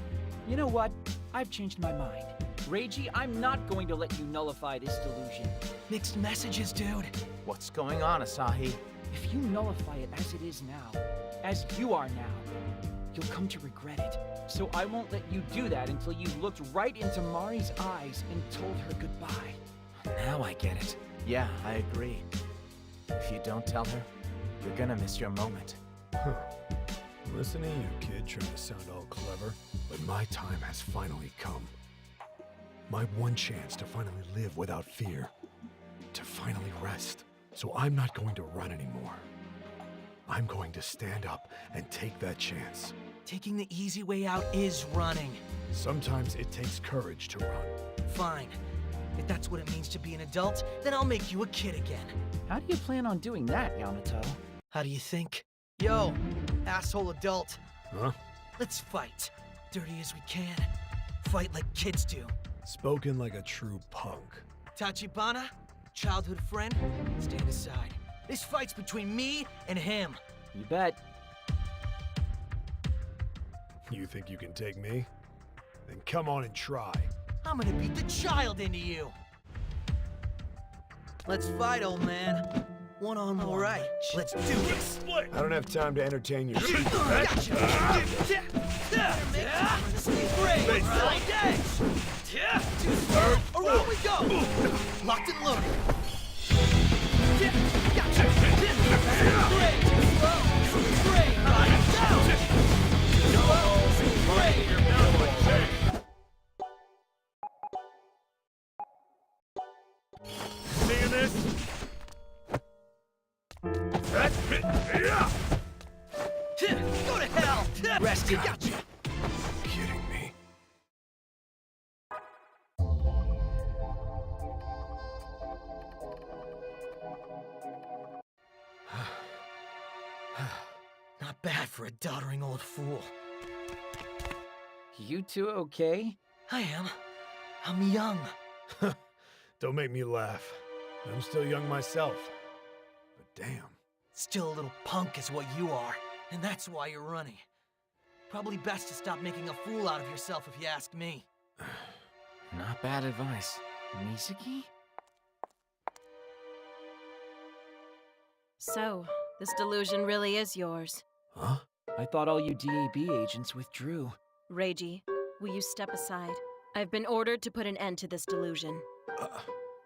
You know what? I've changed my mind. Reiji, I'm not going to let you nullify this delusion. Mixed messages, dude. What's going on, Asahi? If you nullify it as it is now, as you are now, you'll come to regret it. So I won't let you do that until you've looked right into Mari's eyes and told her goodbye. Now I get it. Yeah, I agree. If you don't tell her, you're gonna miss your moment. Huh. Listen to you, kid, trying to sound all clever. But my time has finally come. My one chance to finally live without fear. To finally rest. So I'm not going to run anymore. I'm going to stand up and take that chance. Taking the easy way out is running. Sometimes it takes courage to run. Fine. If that's what it means to be an adult, then I'll make you a kid again. How do you plan on doing that, Yamato? How do you think? Yo, asshole adult. Huh? Let's fight. Dirty as we can. Fight like kids do. Spoken like a true punk. Tachibana, childhood friend, stand aside. This fight's between me and him. You bet. You think you can take me? Then come on and try. I'm gonna beat the child into you. Let's fight, old man. One-on-one. All right, let's do this. I don't have time to entertain your shit. Gotcha. Great, right edge. Around we go. Locked and loaded. Gotcha. Great, slow. Great, right down. Great. Seeing this? Go to hell! Rested. Gotcha. Kidding me? Not bad for a doddering old fool. You two okay? I am. I'm young. Don't make me laugh. I'm still young myself. But damn. Still a little punk is what you are, and that's why you're running. Probably best to stop making a fool out of yourself if you ask me. Not bad advice. Misaki? So, this delusion really is yours. Huh? I thought all you DAB agents withdrew. Reiji, will you step aside? I've been ordered to put an end to this delusion.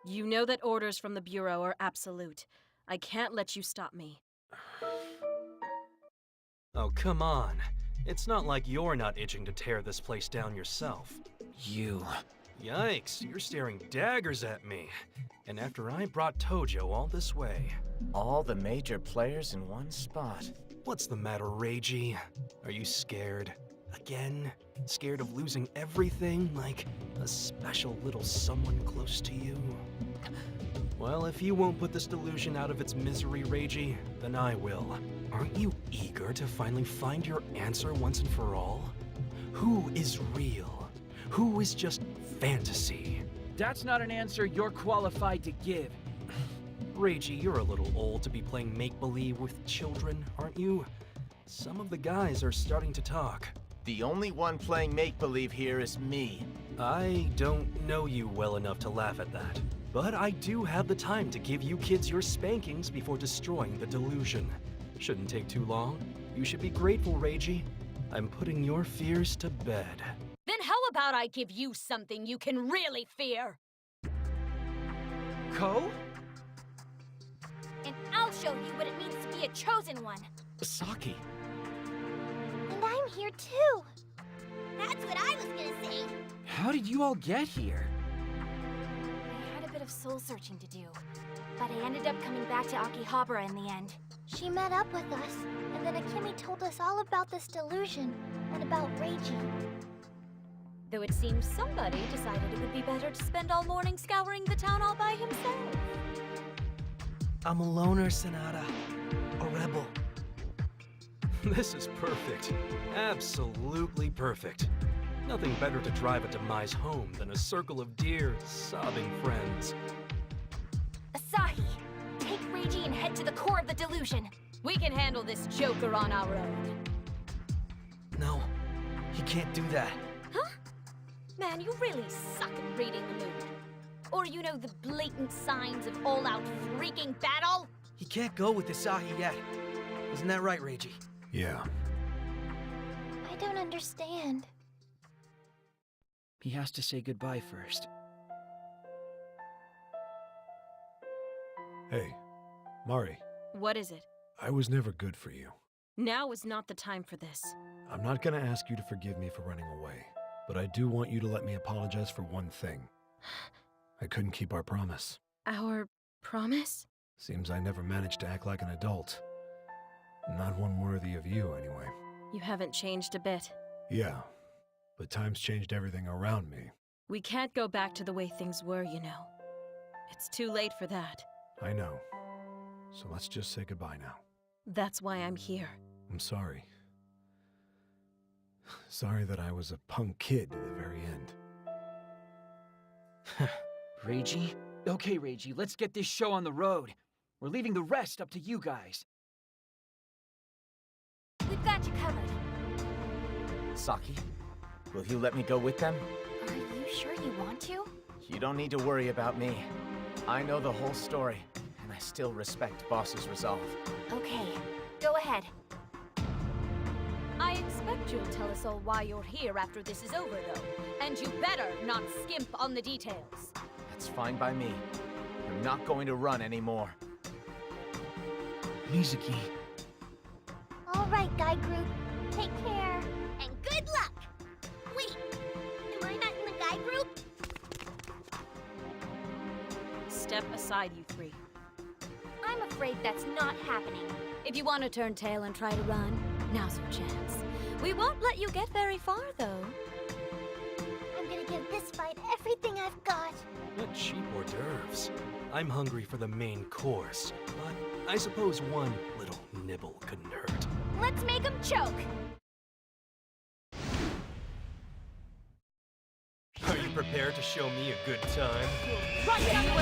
You know that orders from the Bureau are absolute. I can't let you stop me. Oh, come on. It's not like you're not itching to tear this place down yourself. You. Yikes, you're staring daggers at me. And after I brought Tojo all this way. All the major players in one spot. What's the matter, Reiji? Are you scared? Again? Scared of losing everything, like a special little someone close to you? Well, if you won't put this delusion out of its misery, Reiji, then I will. Aren't you eager to finally find your answer once and for all? Who is real? Who is just fantasy? That's not an answer you're qualified to give. Reiji, you're a little old to be playing make-believe with children, aren't you? Some of the guys are starting to talk. The only one playing make-believe here is me. I don't know you well enough to laugh at that. But I do have the time to give you kids your spankings before destroying the delusion. Shouldn't take too long. You should be grateful, Reiji. I'm putting your fears to bed. Then how about I give you something you can really fear? Ko? And I'll show you what it means to be a chosen one. Saki. And I'm here too. That's what I was gonna say. How did you all get here? I had a bit of soul searching to do, but I ended up coming back to Akihabara in the end. She met up with us, and then Akimi told us all about this delusion and about Reji. Though it seems somebody decided it would be better to spend all morning scouring the town all by himself. I'm a loner, Sonata. A rebel. This is perfect. Absolutely perfect. Nothing better to drive a demise home than a circle of dear, sobbing friends. Asahi, take Reiji and head to the core of the delusion. We can handle this joker on our own. No, he can't do that. Huh? Man, you really suck at reading the mood. Or you know the blatant signs of all-out freaking battle? He can't go with Asahi yet. Isn't that right, Reiji? Yeah. I don't understand. He has to say goodbye first. Hey, Mari, What is it? I was never good for you. Now is not the time for this. I'm not gonna ask you to forgive me for running away, but I do want you to let me apologize for one thing. I couldn't keep our promise. Our promise? Seems I never managed to act like an adult. Not one worthy of you, anyway. You haven't changed a bit. Yeah, but times changed everything around me. We can't go back to the way things were, you know. It's too late for that. I know. So let's just say goodbye now. That's why I'm here. I'm sorry. Sorry that I was a punk kid to the very end. Reiji? Okay, Reiji, let's get this show on the road. We're leaving the rest up to you guys. We've got you covered. Saki, will you let me go with them? Are you sure you want to? You don't need to worry about me. I know the whole story, and I still respect Boss's resolve. Okay, go ahead. I expect you'll tell us all why you're here after this is over, though. And you better not skimp on the details. That's fine by me. I'm not going to run anymore. Mizuki. All right, guy group. Take care. And good luck! Wait, am I not in the guy group? Step aside, you three. I'm afraid that's not happening. If you want to turn tail and try to run, now's your chance. We won't let you get very far, though. I'm gonna give this fight everything I've got. What cheap hors d'oeuvres. I'm hungry for the main course, but I suppose one little nibble couldn't hurt. Let's make him choke! Are you prepared to show me a good time? Run down the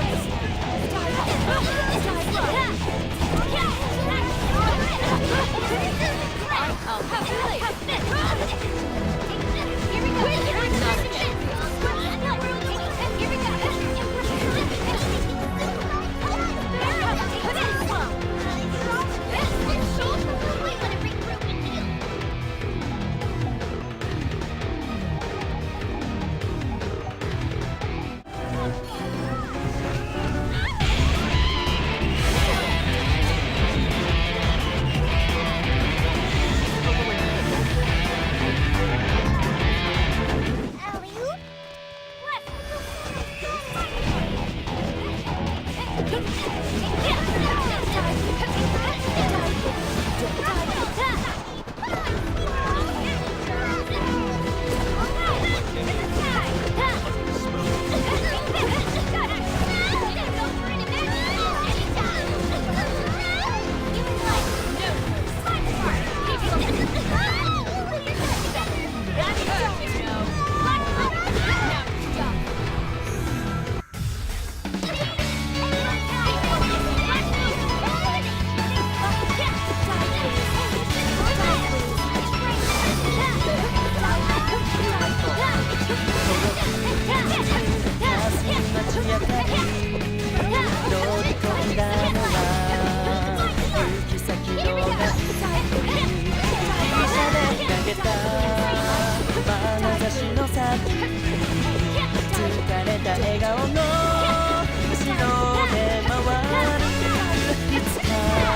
笑顔の後ろで回るいつか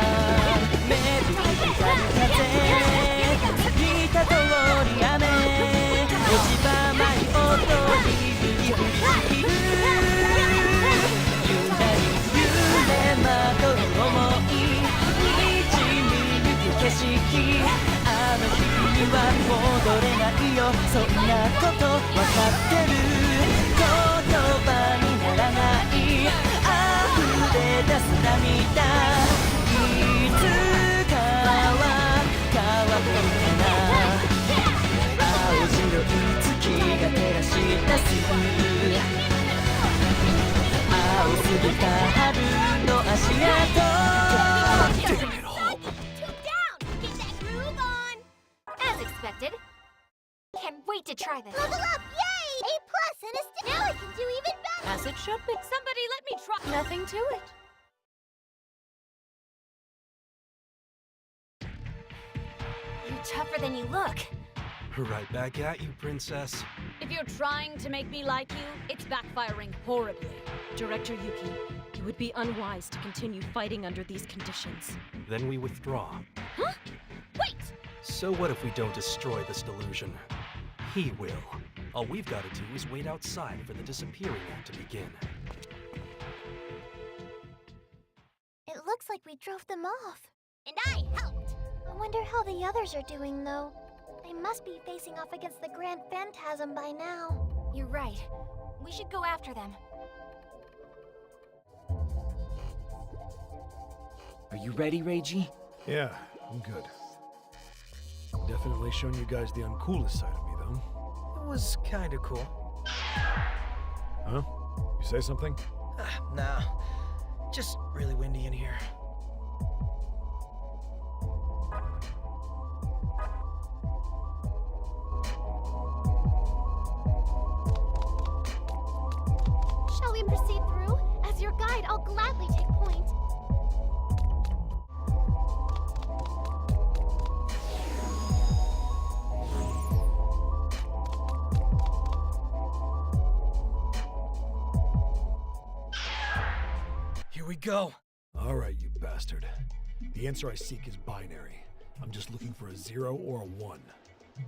時あの日には戻れないよそんなことわかってる言葉にならない溢れ出す涙いつかは変わるかな青白い月が照らし出す青すぎた春の足跡 Damn it all. Get that groove on! As expected. Can't wait to try this. Level up! Yay! A+ and now I can do even better! As it should be. Somebody let me try. Nothing to it. You're tougher than you look. Right back at you, princess. If you're trying to make me like you, it's backfiring horribly. Director Yuki, it would be unwise to continue fighting under these conditions. Then we withdraw. Huh? Wait! So what if we don't destroy this delusion? He will. All we've got to do is wait outside for the disappearing act to begin. It looks like we drove them off. And I helped! I wonder how the others are doing, though. They must be facing off against the Grand Phantasm by now. You're right. We should go after them. Are you ready, Reji? Yeah, I'm good. Definitely shown you guys the uncoolest side of me, though. It was kinda cool. Huh? You say something? Nah, just really windy in here. Shall we proceed through? As your guide, I'll gladly take point. Here we go. All right, you bastard. The answer I seek is binary. I'm just looking for a 0 or a 1.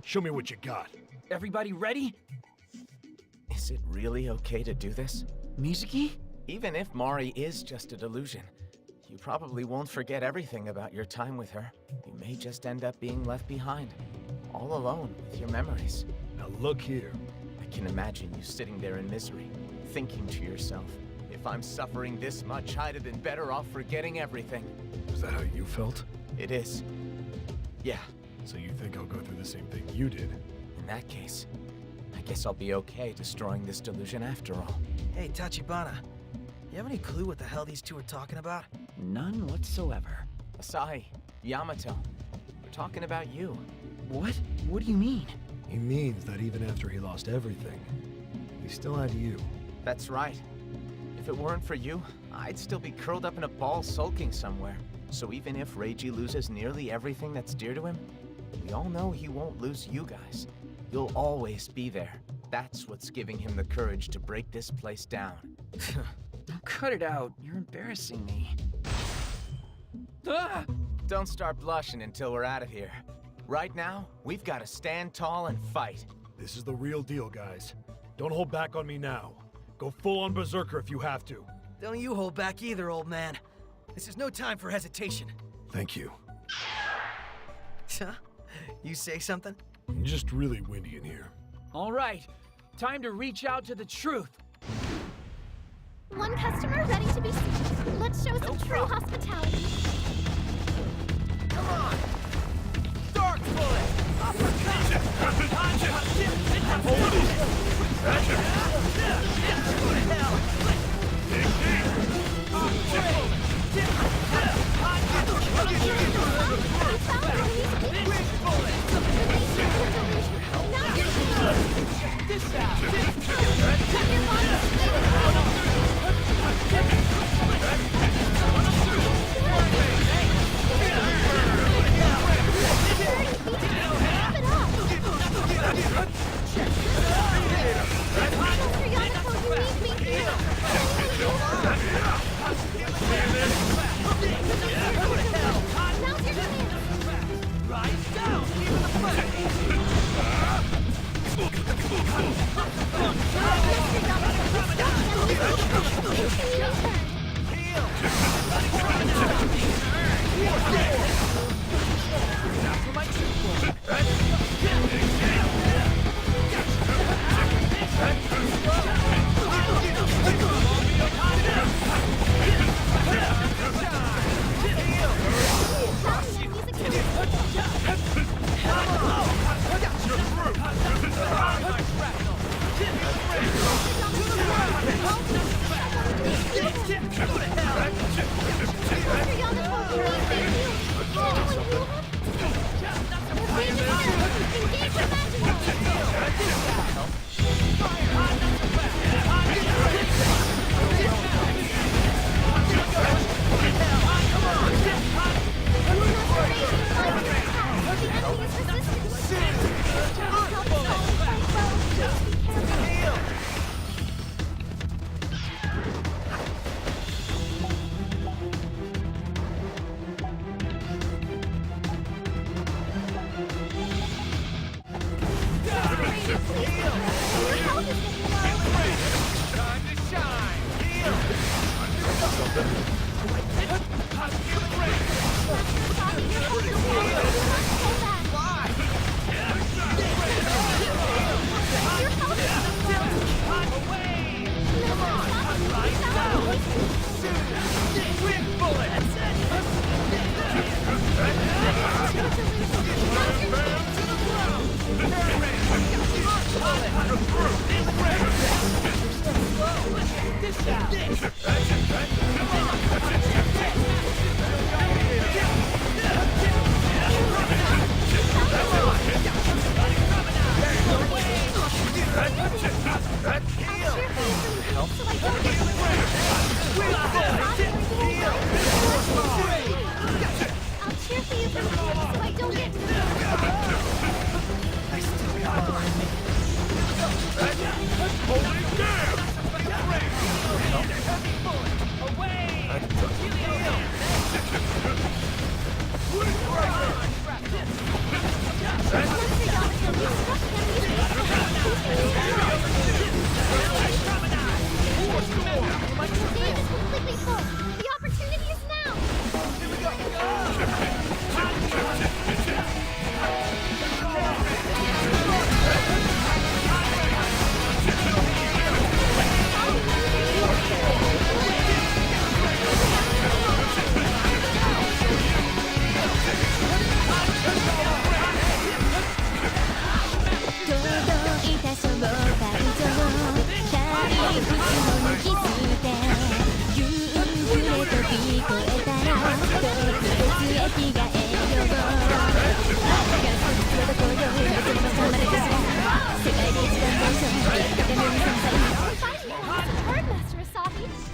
Show me what you got. Everybody ready? Is it really okay to do this? Mizuki? Even if Mari is just a delusion, you probably won't forget everything about your time with her. You may just end up being left behind, all alone with your memories. Now look here. I can imagine you sitting there in misery, thinking to yourself, if I'm suffering this much, I'd have been better off forgetting everything. Is that how you felt? It is. Yeah, So you think I'll go through the same thing you did? in that case, I guess I'll be okay destroying this delusion after all. Hey, Tachibana. You have any clue what the hell these two are talking about? None whatsoever. Asahi, Yamato, we're talking about you. What? What do you mean? He means that even after he lost everything, he still had you. That's right. If it weren't for you, I'd still be curled up in a ball sulking somewhere. So even if Reiji loses nearly everything that's dear to him, we all know he won't lose you guys. You'll always be there. That's what's giving him the courage to break this place down. Cut it out. You're embarrassing me. Ah! Don't start blushing until we're out of here. Right now, we've got to stand tall and fight. This is the real deal, guys. Don't hold back on me now. Go full-on berserker if you have to. Don't you hold back either, old man. This is no time for hesitation. Thank you. Huh? You say something? Just really windy in here. All right. Time to reach out to the truth. One customer ready to be seated. Let's show some true hospitality. Come on! Dark bullet! Now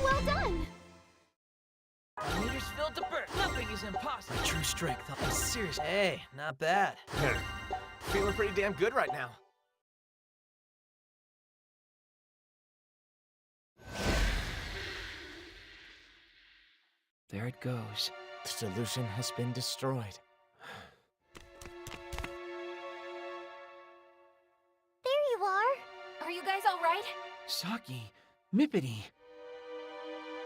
Well done! Meters filled to burst. Nothing is impossible. My true strength. I'm serious. Hey, not bad. Feeling pretty damn good right now. There it goes. The delusion has been destroyed. There you are. Are you guys all right? Saki, Mippity.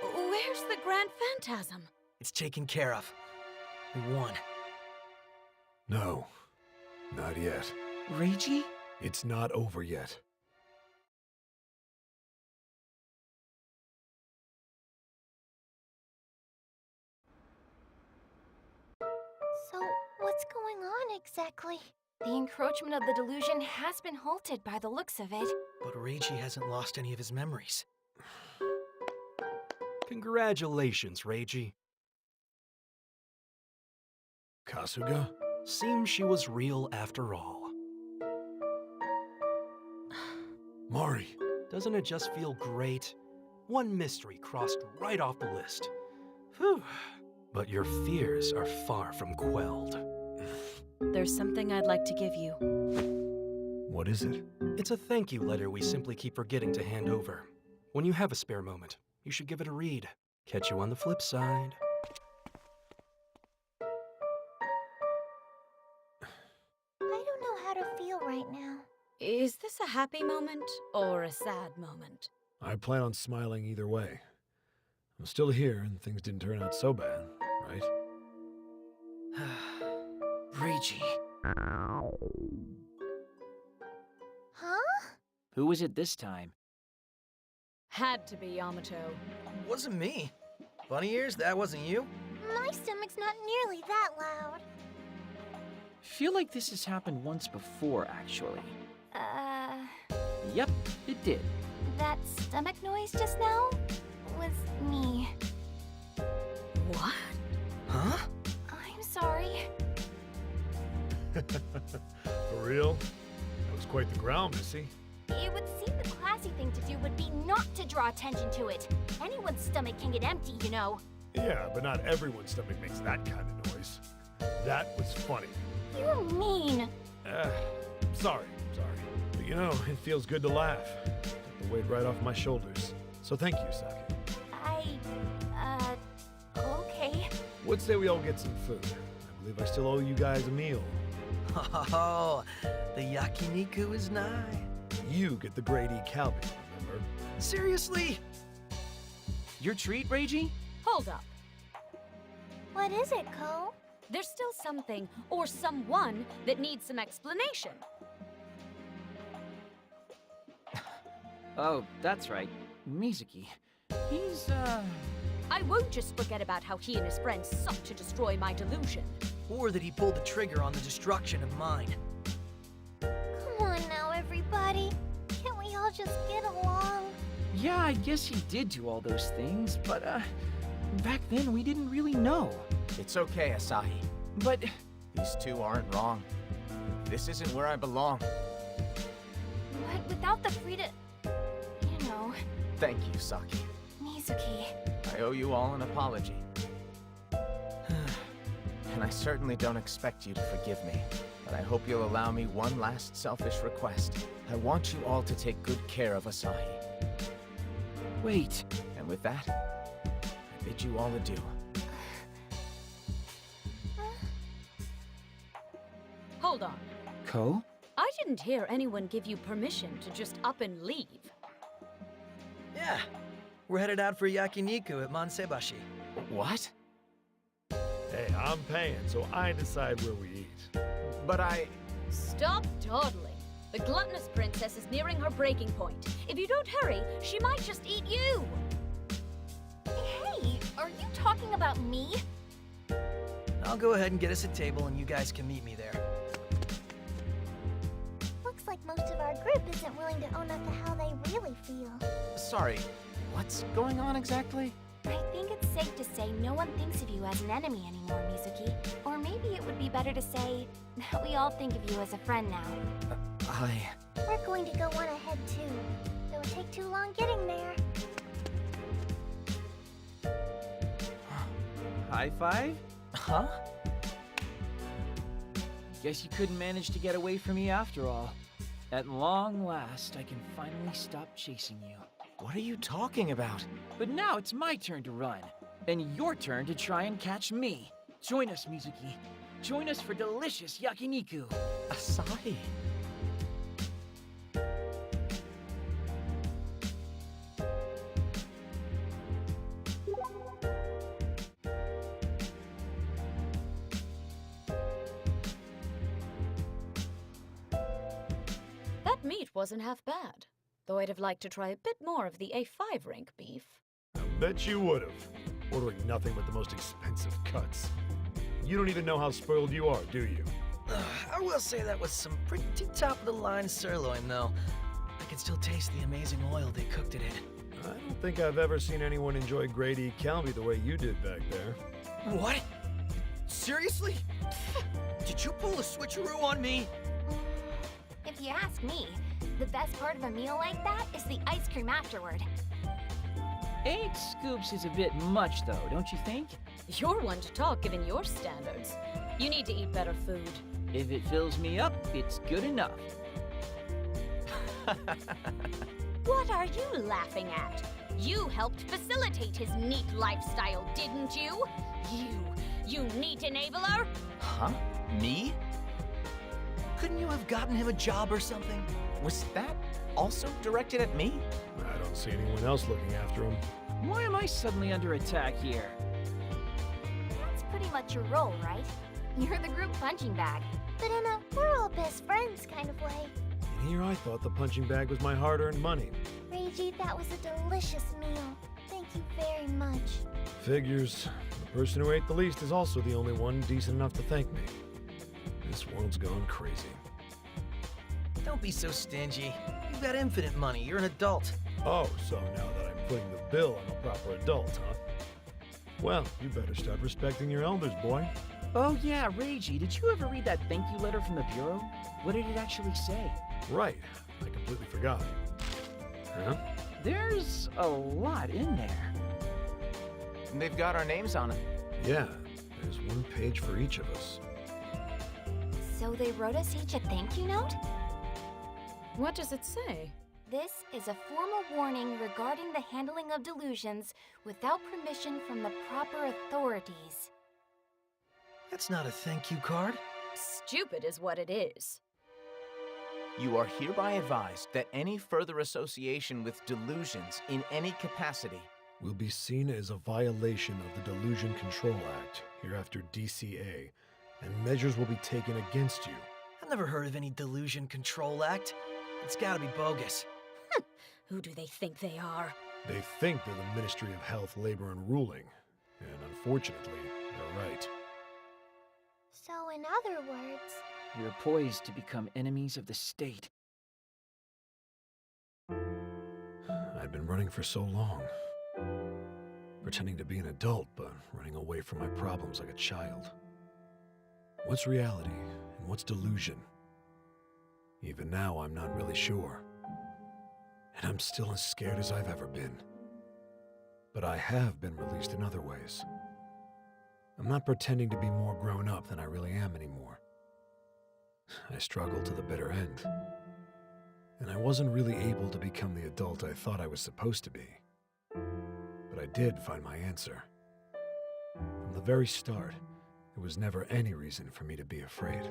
Where's the Grand Phantasm? It's taken care of. We won. No, not yet. Reji? It's not over yet. So, what's going on exactly? The encroachment of the delusion has been halted by the looks of it. But Reji hasn't lost any of his memories. Congratulations, Reji. Kasuga? Seems she was real after all. Mari. Doesn't it just feel great? One mystery crossed right off the list. Whew. But your fears are far from quelled. There's something I'd like to give you. What is it? It's a thank you letter we simply keep forgetting to hand over. When you have a spare moment, you should give it a read. Catch you on the flip side. I don't know how to feel right now. Is this a happy moment or a sad moment? I plan on smiling either way. I'm still here and things didn't turn out so bad, right? Reji. Huh? Who was it this time? Had to be Yamato. Wasn't me. Bunny ears, that wasn't you? My stomach's not nearly that loud. Feel like this has happened once before, actually. Yep, it did. That stomach noise just now was me. What? Huh? I'm sorry. For real? That was quite the growl, Missy. It would seem the classy thing to do would be not to draw attention to it. Anyone's stomach can get empty, you know. Yeah, but not everyone's stomach makes that kind of noise. That was funny. You're mean. Sorry. But you know, it feels good to laugh. Took the weight right off my shoulders. So thank you, Saki. Okay. What say we all get some food? I believe I still owe you guys a meal. Oh, the yakiniku is nigh. You get the grade E Calbee, remember? Seriously? Your treat, Reji? Hold up. What is it, Ko? There's still something, or someone, that needs some explanation. Oh, that's right. Mizuki. He's, I won't just forget about how he and his friends sought to destroy my delusion. Or that he pulled the trigger on the destruction of mine. Come on now, everybody. Can't we all just get along? Yeah, I guess he did do all those things, but, back then we didn't really know. It's okay, Asahi. But These two aren't wrong. This isn't where I belong. But without the freedom... You know... Thank you, Saki. Mizuki... I owe you all an apology. And I certainly don't expect you to forgive me. But I hope you'll allow me one last selfish request. I want you all to take good care of Asahi. wait. And with that, I bid you all adieu. Hold on. Ko? I didn't hear anyone give you permission to just up and leave. Yeah, we're headed out for yakiniku at Mansebashi. What? Hey, I'm paying, so I decide where we eat. But Stop dawdling. The gluttonous princess is nearing her breaking point. If you don't hurry, she might just eat you. Hey, are you talking about me? I'll go ahead and get us a table and you guys can meet me there. Looks like most of our group isn't willing to own up to how they really feel. sorry, what's going on exactly? I think it's safe to say no one thinks of you as an enemy anymore, Mizuki. Or maybe it would be better to say that we all think of you as a friend now. We're going to go on ahead too. Don't take too long getting there. High five? Huh? Guess you couldn't manage to get away from me after all. At long last, I can finally stop chasing you. What are you talking about? But now it's my turn to run, and your turn to try and catch me. Join us, Mizuki. Join us for delicious yakiniku. Asahi. That meat wasn't half bad, though I'd have liked to try a bit more of the A5 rank beef. I bet you would have. Ordering nothing but the most expensive cuts. You don't even know how spoiled you are, do you? I will say that was some pretty top-of-the-line sirloin, though. I can still taste the amazing oil they cooked it in. I don't think I've ever seen anyone enjoy grade E Calbee the way you did back there. What? Seriously? Did you pull a switcheroo on me? If you ask me, the best part of a meal like that is the ice cream afterward. 8 scoops is a bit much, though, don't you think? You're one to talk given your standards. You need to eat better food. If it fills me up, it's good enough. What are you laughing at? You helped facilitate his neat lifestyle, didn't you? You neat enabler? Huh? Me? Couldn't you have gotten him a job or something? Was that also directed at me? I don't see anyone else looking after him. Why am I suddenly under attack here? That's pretty much your role, right? You're the group punching bag. But in a we're all best friends kind of way. And here I thought the punching bag was my hard-earned money. Reiji, that was a delicious meal. Thank you very much. Figures. The person who ate the least is also the only one decent enough to thank me. This world's gone crazy. Don't be so stingy. You've got infinite money. You're an adult. Oh, so now that I'm footing the bill, I'm a proper adult, huh? Well, you better start respecting your elders, boy. Oh yeah, Reji, did you ever read that thank you letter from the Bureau? What did it actually say? Right. I completely forgot. Huh? There's a lot in there. They've got our names on it. Yeah, there's one page for each of us. So they wrote us each a thank you note? What does it say? This is a formal warning regarding the handling of delusions without permission from the proper authorities. That's not a thank you card. Stupid is what it is. You are hereby advised that any further association with delusions in any capacity Will be seen as a violation of the Delusion Control Act, hereafter DCA, and measures will be taken against you. I've never heard of any Delusion Control Act. It's gotta be bogus. Who do they think they are? They think they're the Ministry of Health, Labor, and Ruling, and unfortunately, they're right. So in other words, We are poised to become enemies of the state. I'd been running for so long. Pretending to be an adult, but running away from my problems like a child. What's reality, and what's delusion? Even now, I'm not really sure. And I'm still as scared as I've ever been. But I have been released in other ways. I'm not pretending to be more grown up than I really am anymore. I struggled to the bitter end. And I wasn't really able to become the adult I thought I was supposed to be. But I did find my answer. From the very start, there was never any reason for me to be afraid.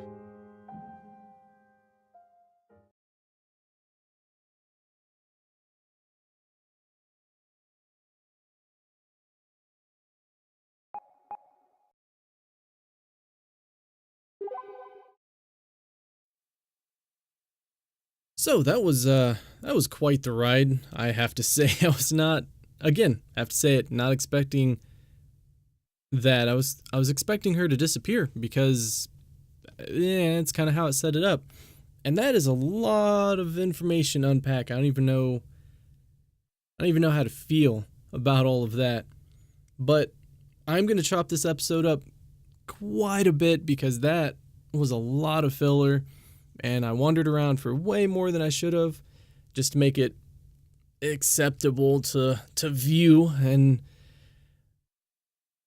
So that was quite the ride, I have to say. I was not, again, I have to say it, not expecting that. I was expecting her to disappear because it's kind of how it set it up. And that is a lot of information to unpack. I don't even know how to feel about all of that. But I'm going to chop this episode up quite a bit because that was a lot of filler. And I wandered around for way more than I should have, just to make it acceptable to view. And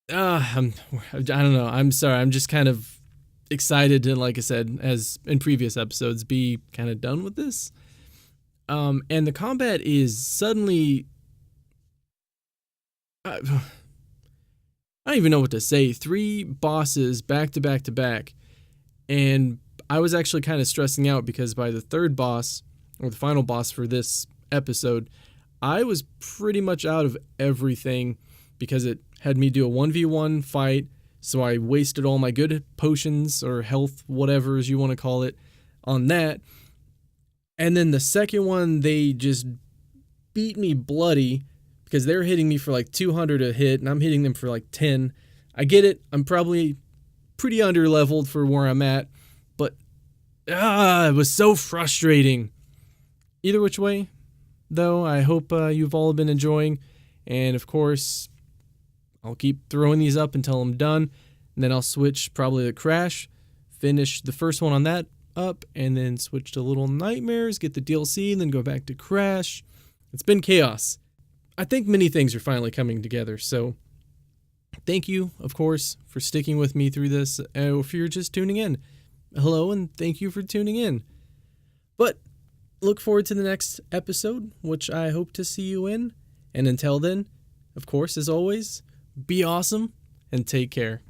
I don't know. I'm sorry. I'm just kind of excited to, like I said, as in previous episodes, be kind of done with this. And the combat is suddenly, I don't even know what to say. 3 bosses back to back to back, and I was actually kind of stressing out because by the third boss, or the final boss for this episode, I was pretty much out of everything because it had me do a 1v1 fight, so I wasted all my good potions or health, whatever as you want to call it, on that. And then the second one, they just beat me bloody because they're hitting me for like 200 a hit, and I'm hitting them for like 10. I get it. I'm probably pretty under-leveled for where I'm at. But, it was so frustrating. Either which way, though, I hope you've all been enjoying. And, of course, I'll keep throwing these up until I'm done. And then I'll switch probably to Crash, finish the first one on that up, and then switch to Little Nightmares, get the DLC, and then go back to Crash. It's been chaos. I think many things are finally coming together, so thank you, of course, for sticking with me through this. If you're just tuning in, hello, and thank you for tuning in. But look forward to the next episode, which I hope to see you in. And until then, of course, as always, be awesome and take care.